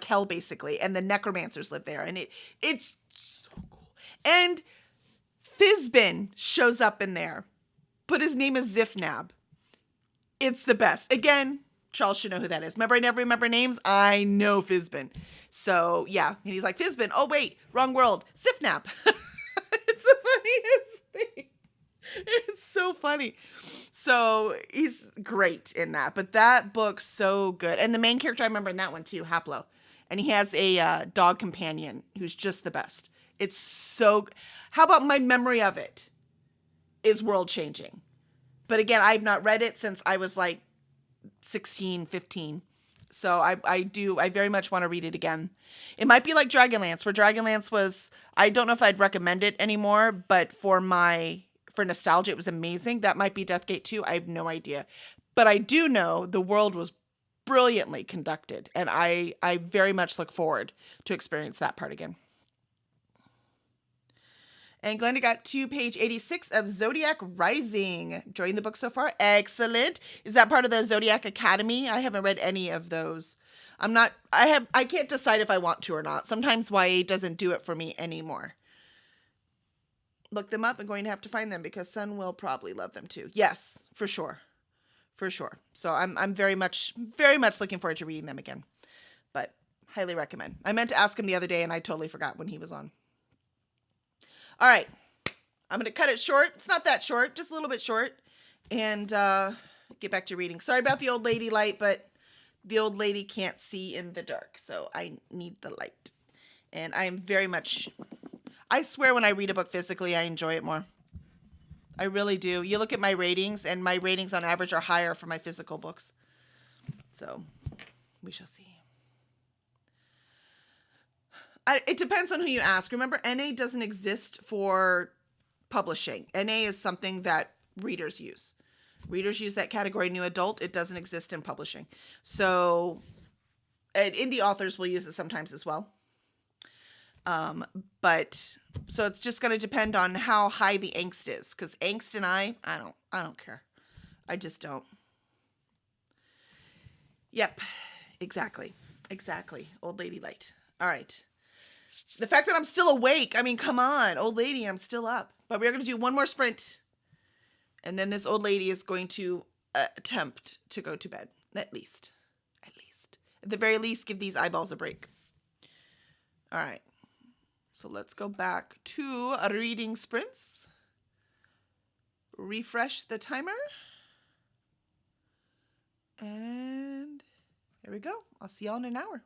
S1: hell basically. And the necromancers live there. And it's so cool. And Fizbin shows up in there, but his name is Zifnab. It's the best. Again, Charles should know who that is. Remember, I never remember names? I know Fizbin. So, yeah. And he's like, Fizbin, oh, wait, wrong world. Zifnab. It's the funniest thing. It's so funny. So, he's great in that. But that book's so good. And the main character, I remember in that one, too, Haplo. And he has a dog companion who's just the best. It's so... How about my memory of it is world-changing? But again, I've not read it since I was like 16, 15. So I very much want to read it again. It might be like Dragonlance, where Dragonlance was, I don't know if I'd recommend it anymore, but for nostalgia, it was amazing. That might be Deathgate 2. I have no idea. But I do know the world was brilliantly conducted, and I very much look forward to experience that part again. And Glenda got to page 86 of Zodiac Rising. Enjoying the book so far? Excellent. Is that part of the Zodiac Academy? I haven't read any of those. I can't decide if I want to or not. Sometimes YA doesn't do it for me anymore. Look them up. I'm going to have to find them because Son will probably love them too. Yes, for sure. For sure. So I'm very much looking forward to reading them again. But highly recommend. I meant to ask him the other day and I totally forgot when he was on. All right, I'm going to cut it short. It's not that short, just a little bit short, and get back to reading. Sorry about the old lady light, but the old lady can't see in the dark, so I need the light. And I'm I swear when I read a book physically, I enjoy it more. I really do. You look at my ratings, and my ratings on average are higher for my physical books. So we shall see. It depends on who you ask. Remember, NA doesn't exist for publishing. NA is something that readers use. Readers use that category, new adult. It doesn't exist in publishing. So indie authors will use it sometimes as well. But so it's just going to depend on how high the angst is. Because angst and I don't care. I just don't. Yep, exactly. Old lady light. All right. The fact that I'm still awake, I mean, come on, old lady, I'm still up. But we're going to do one more sprint. And then this old lady is going to attempt to go to bed. At least. At the very least, give these eyeballs a break. All right. So let's go back to reading sprints. Refresh the timer. And there we go. I'll see y'all in an hour.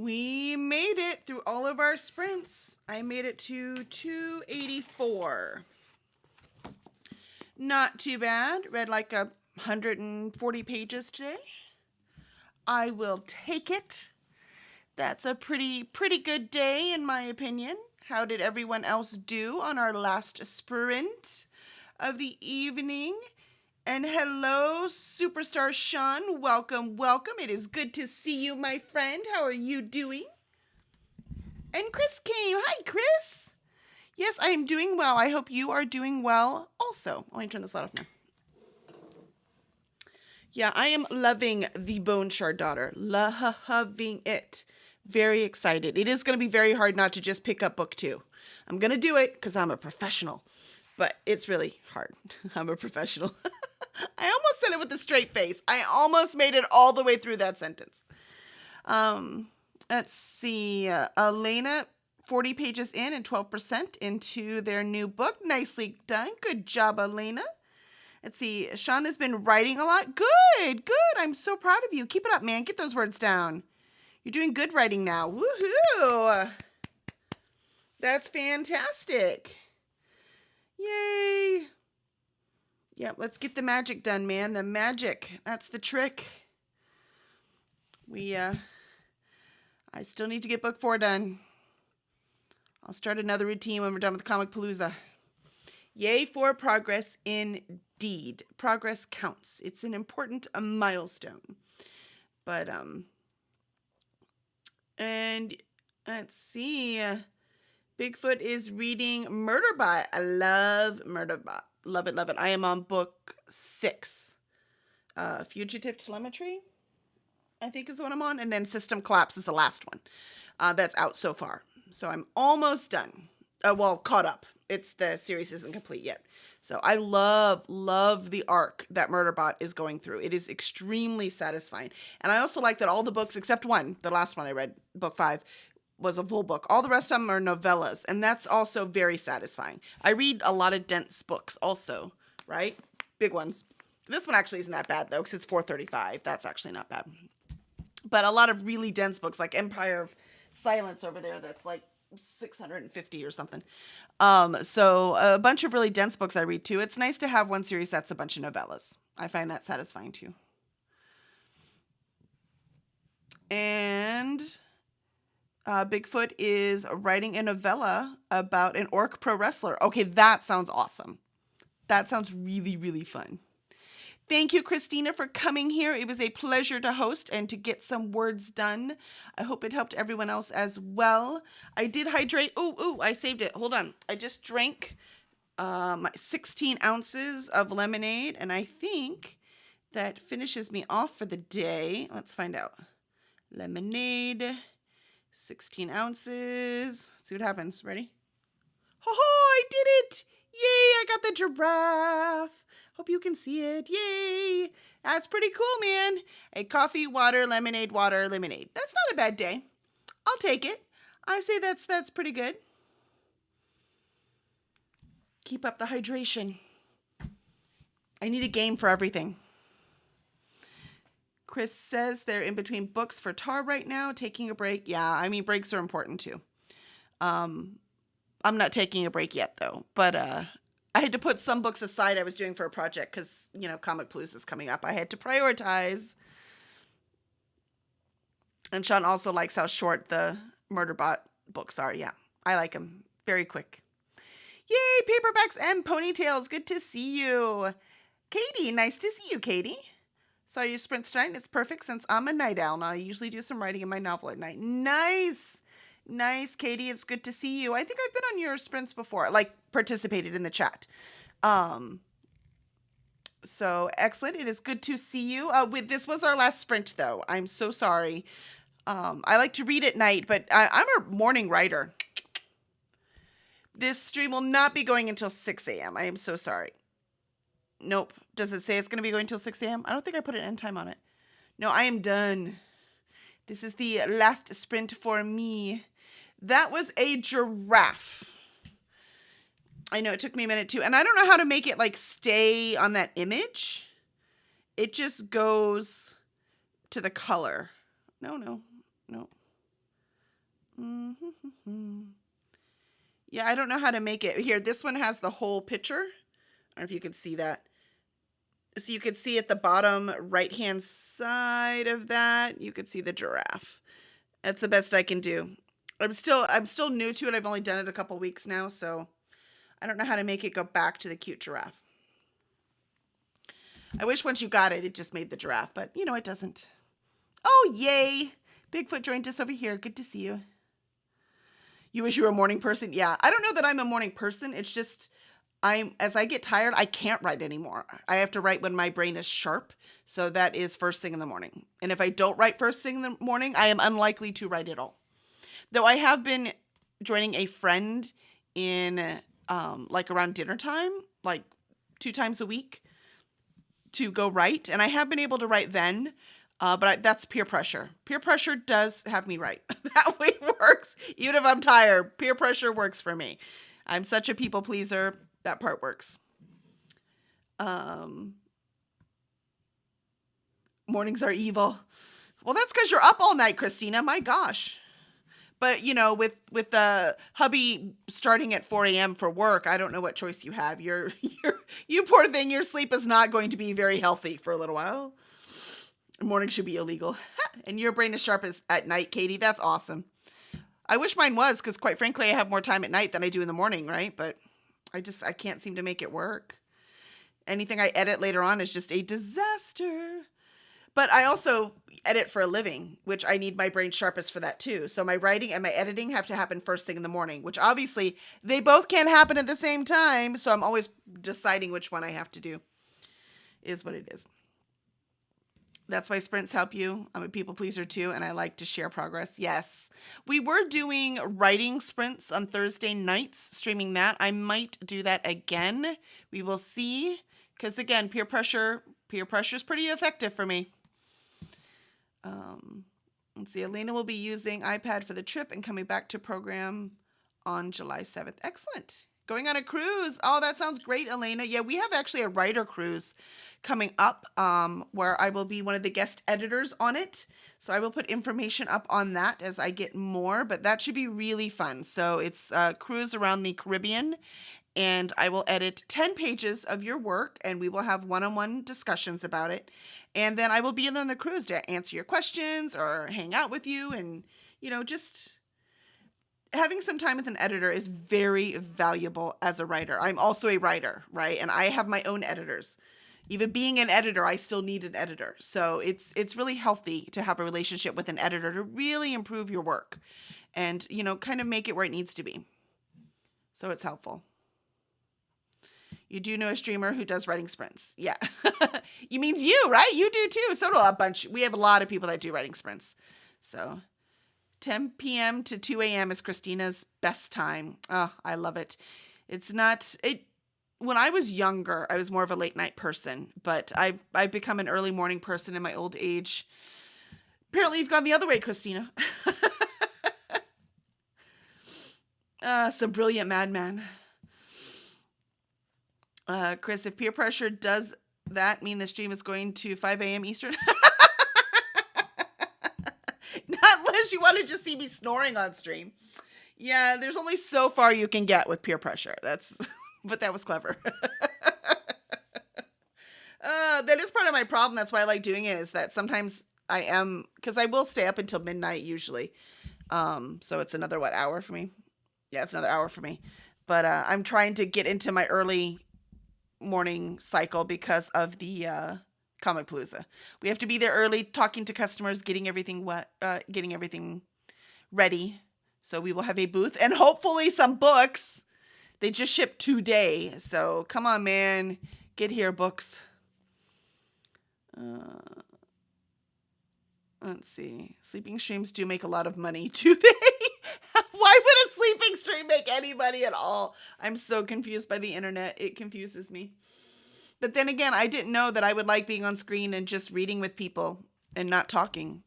S1: We made it through all of our sprints. I made it to 284. Not too bad. Read like 140 pages today. I will take it. That's a pretty good day in my opinion. How did everyone else do on our last sprint of the evening? And hello, Superstar Sean. Welcome. It is good to see you, my friend. How are you doing? And Chris came. Hi, Chris. Yes, I am doing well. I hope you are doing well also. Let me turn this light off now. Yeah, I am loving The Bone Shard Daughter. Loving it. Very excited. It is going to be very hard not to just pick up book 2. I'm going to do it because I'm a professional. But it's really hard. I'm a professional. I almost said it with a straight face. I almost made it all the way through that sentence. Let's see. Elena, 40 pages in and 12% into their new book. Nicely done. Good job, Elena. Let's see. Sean has been writing a lot. Good. I'm so proud of you. Keep it up, man. Get those words down. You're doing good writing now. Woohoo! That's fantastic. Yay. Yep, let's get the magic done, man. The magic. That's the trick. I still need to get book 4 done. I'll start another routine when we're done with Comic Palooza. Yay for progress indeed. Progress counts. It's an important milestone. But, and let's see. Bigfoot is reading Murderbot. I love Murderbot. Love it. I am on book 6. Fugitive Telemetry, I think is the one I'm on. And then System Collapse is the last one. That's out so far. So I'm almost done. Caught up. The series isn't complete yet. So I love the arc that Murderbot is going through. It is extremely satisfying. And I also like that all the books, except one, the last one I read, book 5, was a full book. All the rest of them are novellas. And that's also very satisfying. I read a lot of dense books also, right? Big ones. This one actually isn't that bad though, because it's 435. That's actually not bad. But a lot of really dense books like Empire of Silence over there, that's like 650 or something. So a bunch of really dense books I read too. It's nice to have one series that's a bunch of novellas. I find that satisfying too. And Bigfoot is writing a novella about an orc pro wrestler. Okay, that sounds awesome. That sounds really, really fun. Thank you, Christina, for coming here. It was a pleasure to host and to get some words done. I hope it helped everyone else as well. I did hydrate. Oh, I saved it. Hold on. I just drank my 16 ounces of lemonade, and I think that finishes me off for the day. Let's find out. Lemonade, 16 ounces. Let's see what happens. Ready? I did it. Yay, I got the giraffe. Hope you can see it. Yay. That's pretty cool, man. A coffee, water, lemonade. That's not a bad day. I'll take it. I say that's pretty good. Keep up the hydration. I need a game for everything. Chris says they're in between books for Tar right now, taking a break. Yeah, I mean, breaks are important too. I'm not taking a break yet though, but I had to put some books aside I was doing for a project because, Comic Palooza is coming up. I had to prioritize. And Sean also likes how short the Murderbot books are. Yeah, I like them. Very quick. Yay, paperbacks and ponytails. Good to see you. Katie, nice to see you, Katie. Saw you sprint tonight. It's perfect since I'm a night owl. Now I usually do some writing in my novel at night. Nice, Katie. It's good to see you. I think I've been on your sprints before, like participated in the chat. So excellent. It is good to see you. This was our last sprint though. I'm so sorry. I like to read at night, but I'm a morning writer. This stream will not be going until 6 a.m. I am so sorry. Nope. Does it say it's going to be going until 6 a.m.? I don't think I put an end time on it. No, I am done. This is the last sprint for me. That was a giraffe. I know it took me a minute too. And I don't know how to make it like stay on that image. It just goes to the color. No. Yeah, I don't know how to make it. Here, this one has the whole picture. I don't know if you can see that. So you could see at the bottom right-hand side of that, you could see the giraffe. That's the best I can do. I'm still new to it. I've only done it a couple weeks now, so I don't know how to make it go back to the cute giraffe. I wish once you got it, it just made the giraffe, but you know, it doesn't. Oh, yay. Bigfoot joined us over here. Good to see you. You wish you were a morning person? Yeah, I don't know that I'm a morning person. It's just as I get tired, I can't write anymore. I have to write when my brain is sharp. So that is first thing in the morning. And if I don't write first thing in the morning, I am unlikely to write at all. Though I have been joining a friend in like around dinner time, like 2 times a week to go write. And I have been able to write then. But that's peer pressure. Peer pressure does have me write. That way it works. Even if I'm tired, peer pressure works for me. I'm such a people pleaser. That part works. Mornings are evil. Well, that's because you're up all night, Christina. My gosh. But, you know, with the hubby starting at 4 a.m. for work, I don't know what choice you have. You poor thing, your sleep is not going to be very healthy for a little while. Morning should be illegal. And your brain is sharp as at night, Katie. That's awesome. I wish mine was, because quite frankly, I have more time at night than I do in the morning, right? But I can't seem to make it work. Anything I edit later on is just a disaster. But I also edit for a living, which I need my brain sharpest for that too. So my writing and my editing have to happen first thing in the morning, which obviously they both can't happen at the same time. So I'm always deciding which one I have to do. Is what it is. That's why sprints help you. I'm a people pleaser too, and I like to share progress. Yes. We were doing writing sprints on Thursday nights, streaming that. I might do that again. We will see. Because again, peer pressure is pretty effective for me. Let's see. Elena will be using iPad for the trip and coming back to program on July 7th. Excellent. Going on a cruise. Oh, that sounds great, Elena. Yeah, we have actually a writer cruise coming up where I will be one of the guest editors on it. So I will put information up on that as I get more, but that should be really fun. So it's a cruise around the Caribbean, and I will edit 10 pages of your work, and we will have one-on-one discussions about it. And then I will be on the cruise to answer your questions or hang out with you and, you know, just... having some time with an editor is very valuable as a writer. I'm also a writer, right? And I have my own editors. Even being an editor, I still need an editor. So it's really healthy to have a relationship with an editor to really improve your work and, you know, kind of make it where it needs to be. So it's helpful. You do know a streamer who does writing sprints. Yeah. You means you, right? You do too. So do a bunch. We have a lot of people that do writing sprints. So 10 p.m. to 2 a.m. is Christina's best time. Oh, I love it. When I was younger, I was more of a late night person, but I've become an early morning person in my old age. Apparently you've gone the other way, Christina. Some brilliant madman. Chris, if peer pressure does that mean the stream is going to 5 a.m. Eastern? Not unless you want to just see me snoring on stream. Yeah, there's only so far you can get with peer pressure. But that was clever. That is part of my problem. That's why I like doing it, is that sometimes because I will stay up until midnight usually. So it's another, hour for me? Yeah, it's another hour for me. But I'm trying to get into my early morning cycle because of the Comicpalooza. We have to be there early, talking to customers, getting everything ready. So we will have a booth and hopefully some books. They just shipped today. So come on, man. Get here, books. Let's see. Sleeping streams do make a lot of money, do they? Why would a sleeping stream make any money at all? I'm so confused by the internet. It confuses me. But then again, I didn't know that I would like being on screen and just reading with people and not talking.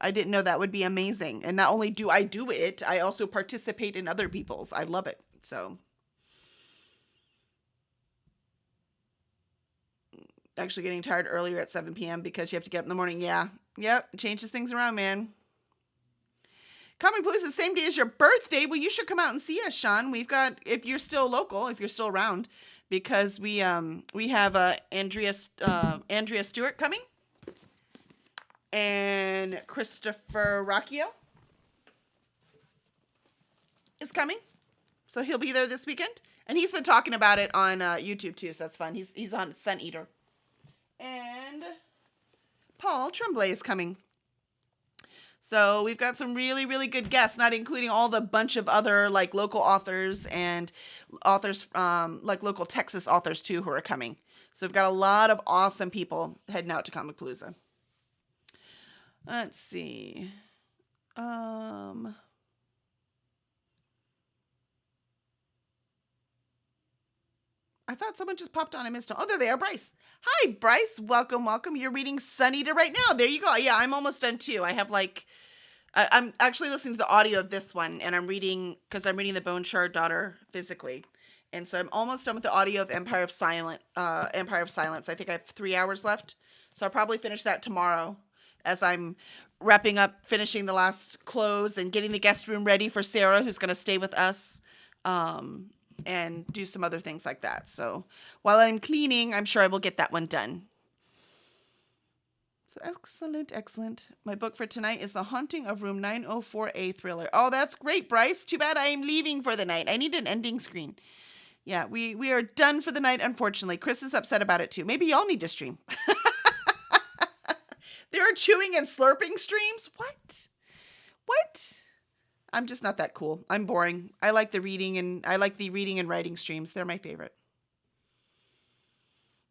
S1: I didn't know that would be amazing. And not only do I do it, I also participate in other people's. I love it. So actually getting tired earlier at 7 p.m. because you have to get up in the morning. Yeah. Yep. Changes things around, man. Comicpalooza, same day as your birthday. Well, you should come out and see us, Sean. We've got, if you're still local, if you're still around, because we have Andrea Stewart coming, and Christopher Rocchio is coming, so he'll be there this weekend, and he's been talking about it on YouTube too, so that's fun. He's on Sun Eater, and Paul Tremblay is coming. So we've got some really, really good guests, not including all the bunch of other like local authors and authors, like local Texas authors too, who are coming. So we've got a lot of awesome people heading out to Comicpalooza. Let's see. I thought someone just popped on. I missed them. Oh, there they are, Bryce. Hi, Bryce. Welcome, welcome. You're reading Sun Eater right now. There you go. Yeah, I'm almost done too. I have like, I'm actually listening to the audio of this one, and I'm reading, because I'm reading The Bone Shard Daughter physically. And so I'm almost done with the audio of Empire of Silence. I think I have 3 hours left. So I'll probably finish that tomorrow as I'm wrapping up, finishing the last close and getting the guest room ready for Sarah, who's going to stay with us. And do some other things like that. So while I'm cleaning, I'm sure I will get that one done. So excellent, excellent. My book for tonight is The Haunting of Room 904A Thriller. Oh, that's great, Bryce. Too bad I am leaving for the night. I need an ending screen. Yeah, we are done for the night, unfortunately. Chris is upset about it too. Maybe y'all need to stream. There are chewing and slurping streams? What? I'm just not that cool. I'm boring. I like the reading and writing streams. They're my favorite.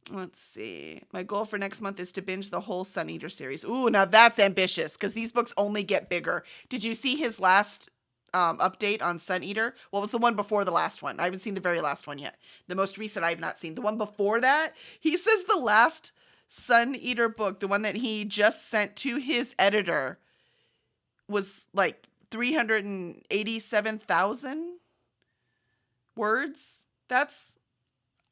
S1: Let's see. My goal for next month is to binge the whole Sun Eater series. Ooh, now that's ambitious because these books only get bigger. Did you see his last update on Sun Eater? Well, it was the one before the last one. I haven't seen the very last one yet. The most recent I have not seen. The one before that, he says the last Sun Eater book, the one that he just sent to his editor, was like 387,000 words. That's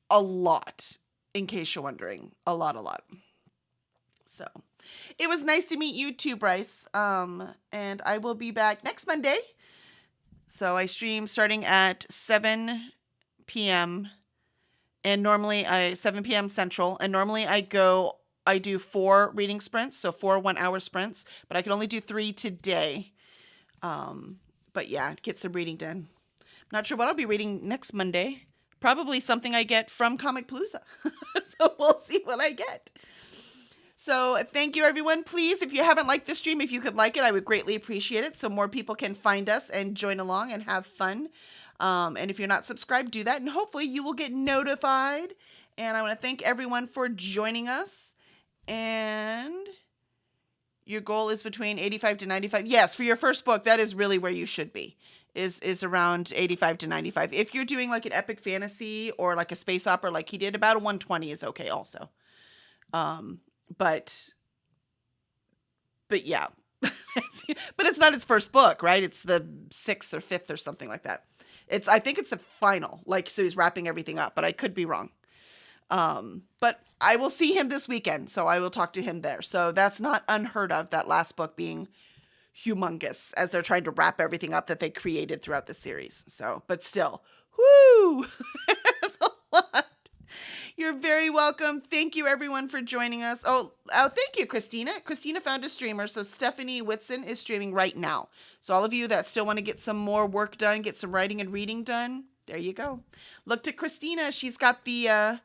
S1: a lot, in case you're wondering. A lot. So it was nice to meet you too, Bryce. And I will be back next Monday. So I stream starting at 7 p.m. and normally 7 p.m. Central. And normally I do 4 reading sprints. So 4 1-hour sprints, but I can only do 3 today. But yeah, get some reading done. Not sure what I'll be reading next Monday. Probably something I get from Comicpalooza. So we'll see what I get. So thank you, everyone. Please, if you haven't liked this stream, if you could like it, I would greatly appreciate it. So more people can find us and join along and have fun. And if you're not subscribed, do that. And hopefully you will get notified. And I want to thank everyone for joining us. And your goal is between 85 to 95. Yes, for your first book, that is really where you should be, is around 85 to 95. If you're doing like an epic fantasy or like a space opera like he did, about a 120 is okay also. But yeah. But it's not his first book, right? It's the 6th or 5th or something like that. I think it's the final, like, so he's wrapping everything up, but I could be wrong. But I will see him this weekend, so I will talk to him there. So that's not unheard of, that last book being humongous as they're trying to wrap everything up that they created throughout the series. So, but still, whoo, that's a lot. You're very welcome. Thank you, everyone, for joining us. Oh, thank you, Christina. Christina found a streamer, so Stephanie Whitson is streaming right now. So all of you that still want to get some more work done, get some writing and reading done, there you go. Look to Christina. She's got the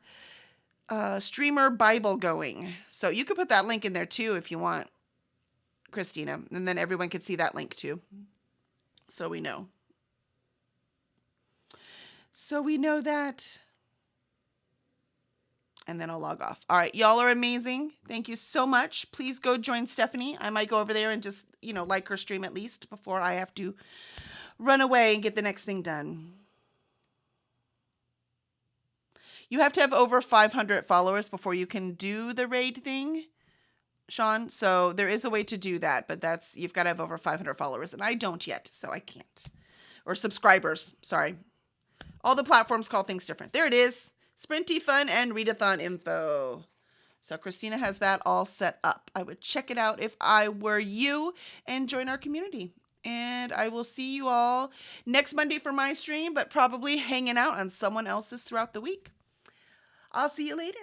S1: streamer Bible going. So you could put that link in there too if you want, Christina. And then everyone can see that link too. So we know. So we know that. And then I'll log off. All right. Y'all are amazing. Thank you so much. Please go join Stephanie. I might go over there and just, like her stream at least before I have to run away and get the next thing done. You have to have over 500 followers before you can do the raid thing, Sean. So there is a way to do that, but you've got to have over 500 followers, and I don't yet, so I can't. Or subscribers, sorry. All the platforms call things different. There it is. Sprinty Fun and Readathon info. So Christina has that all set up. I would check it out if I were you and join our community. And I will see you all next Monday for my stream, but probably hanging out on someone else's throughout the week. I'll see you later.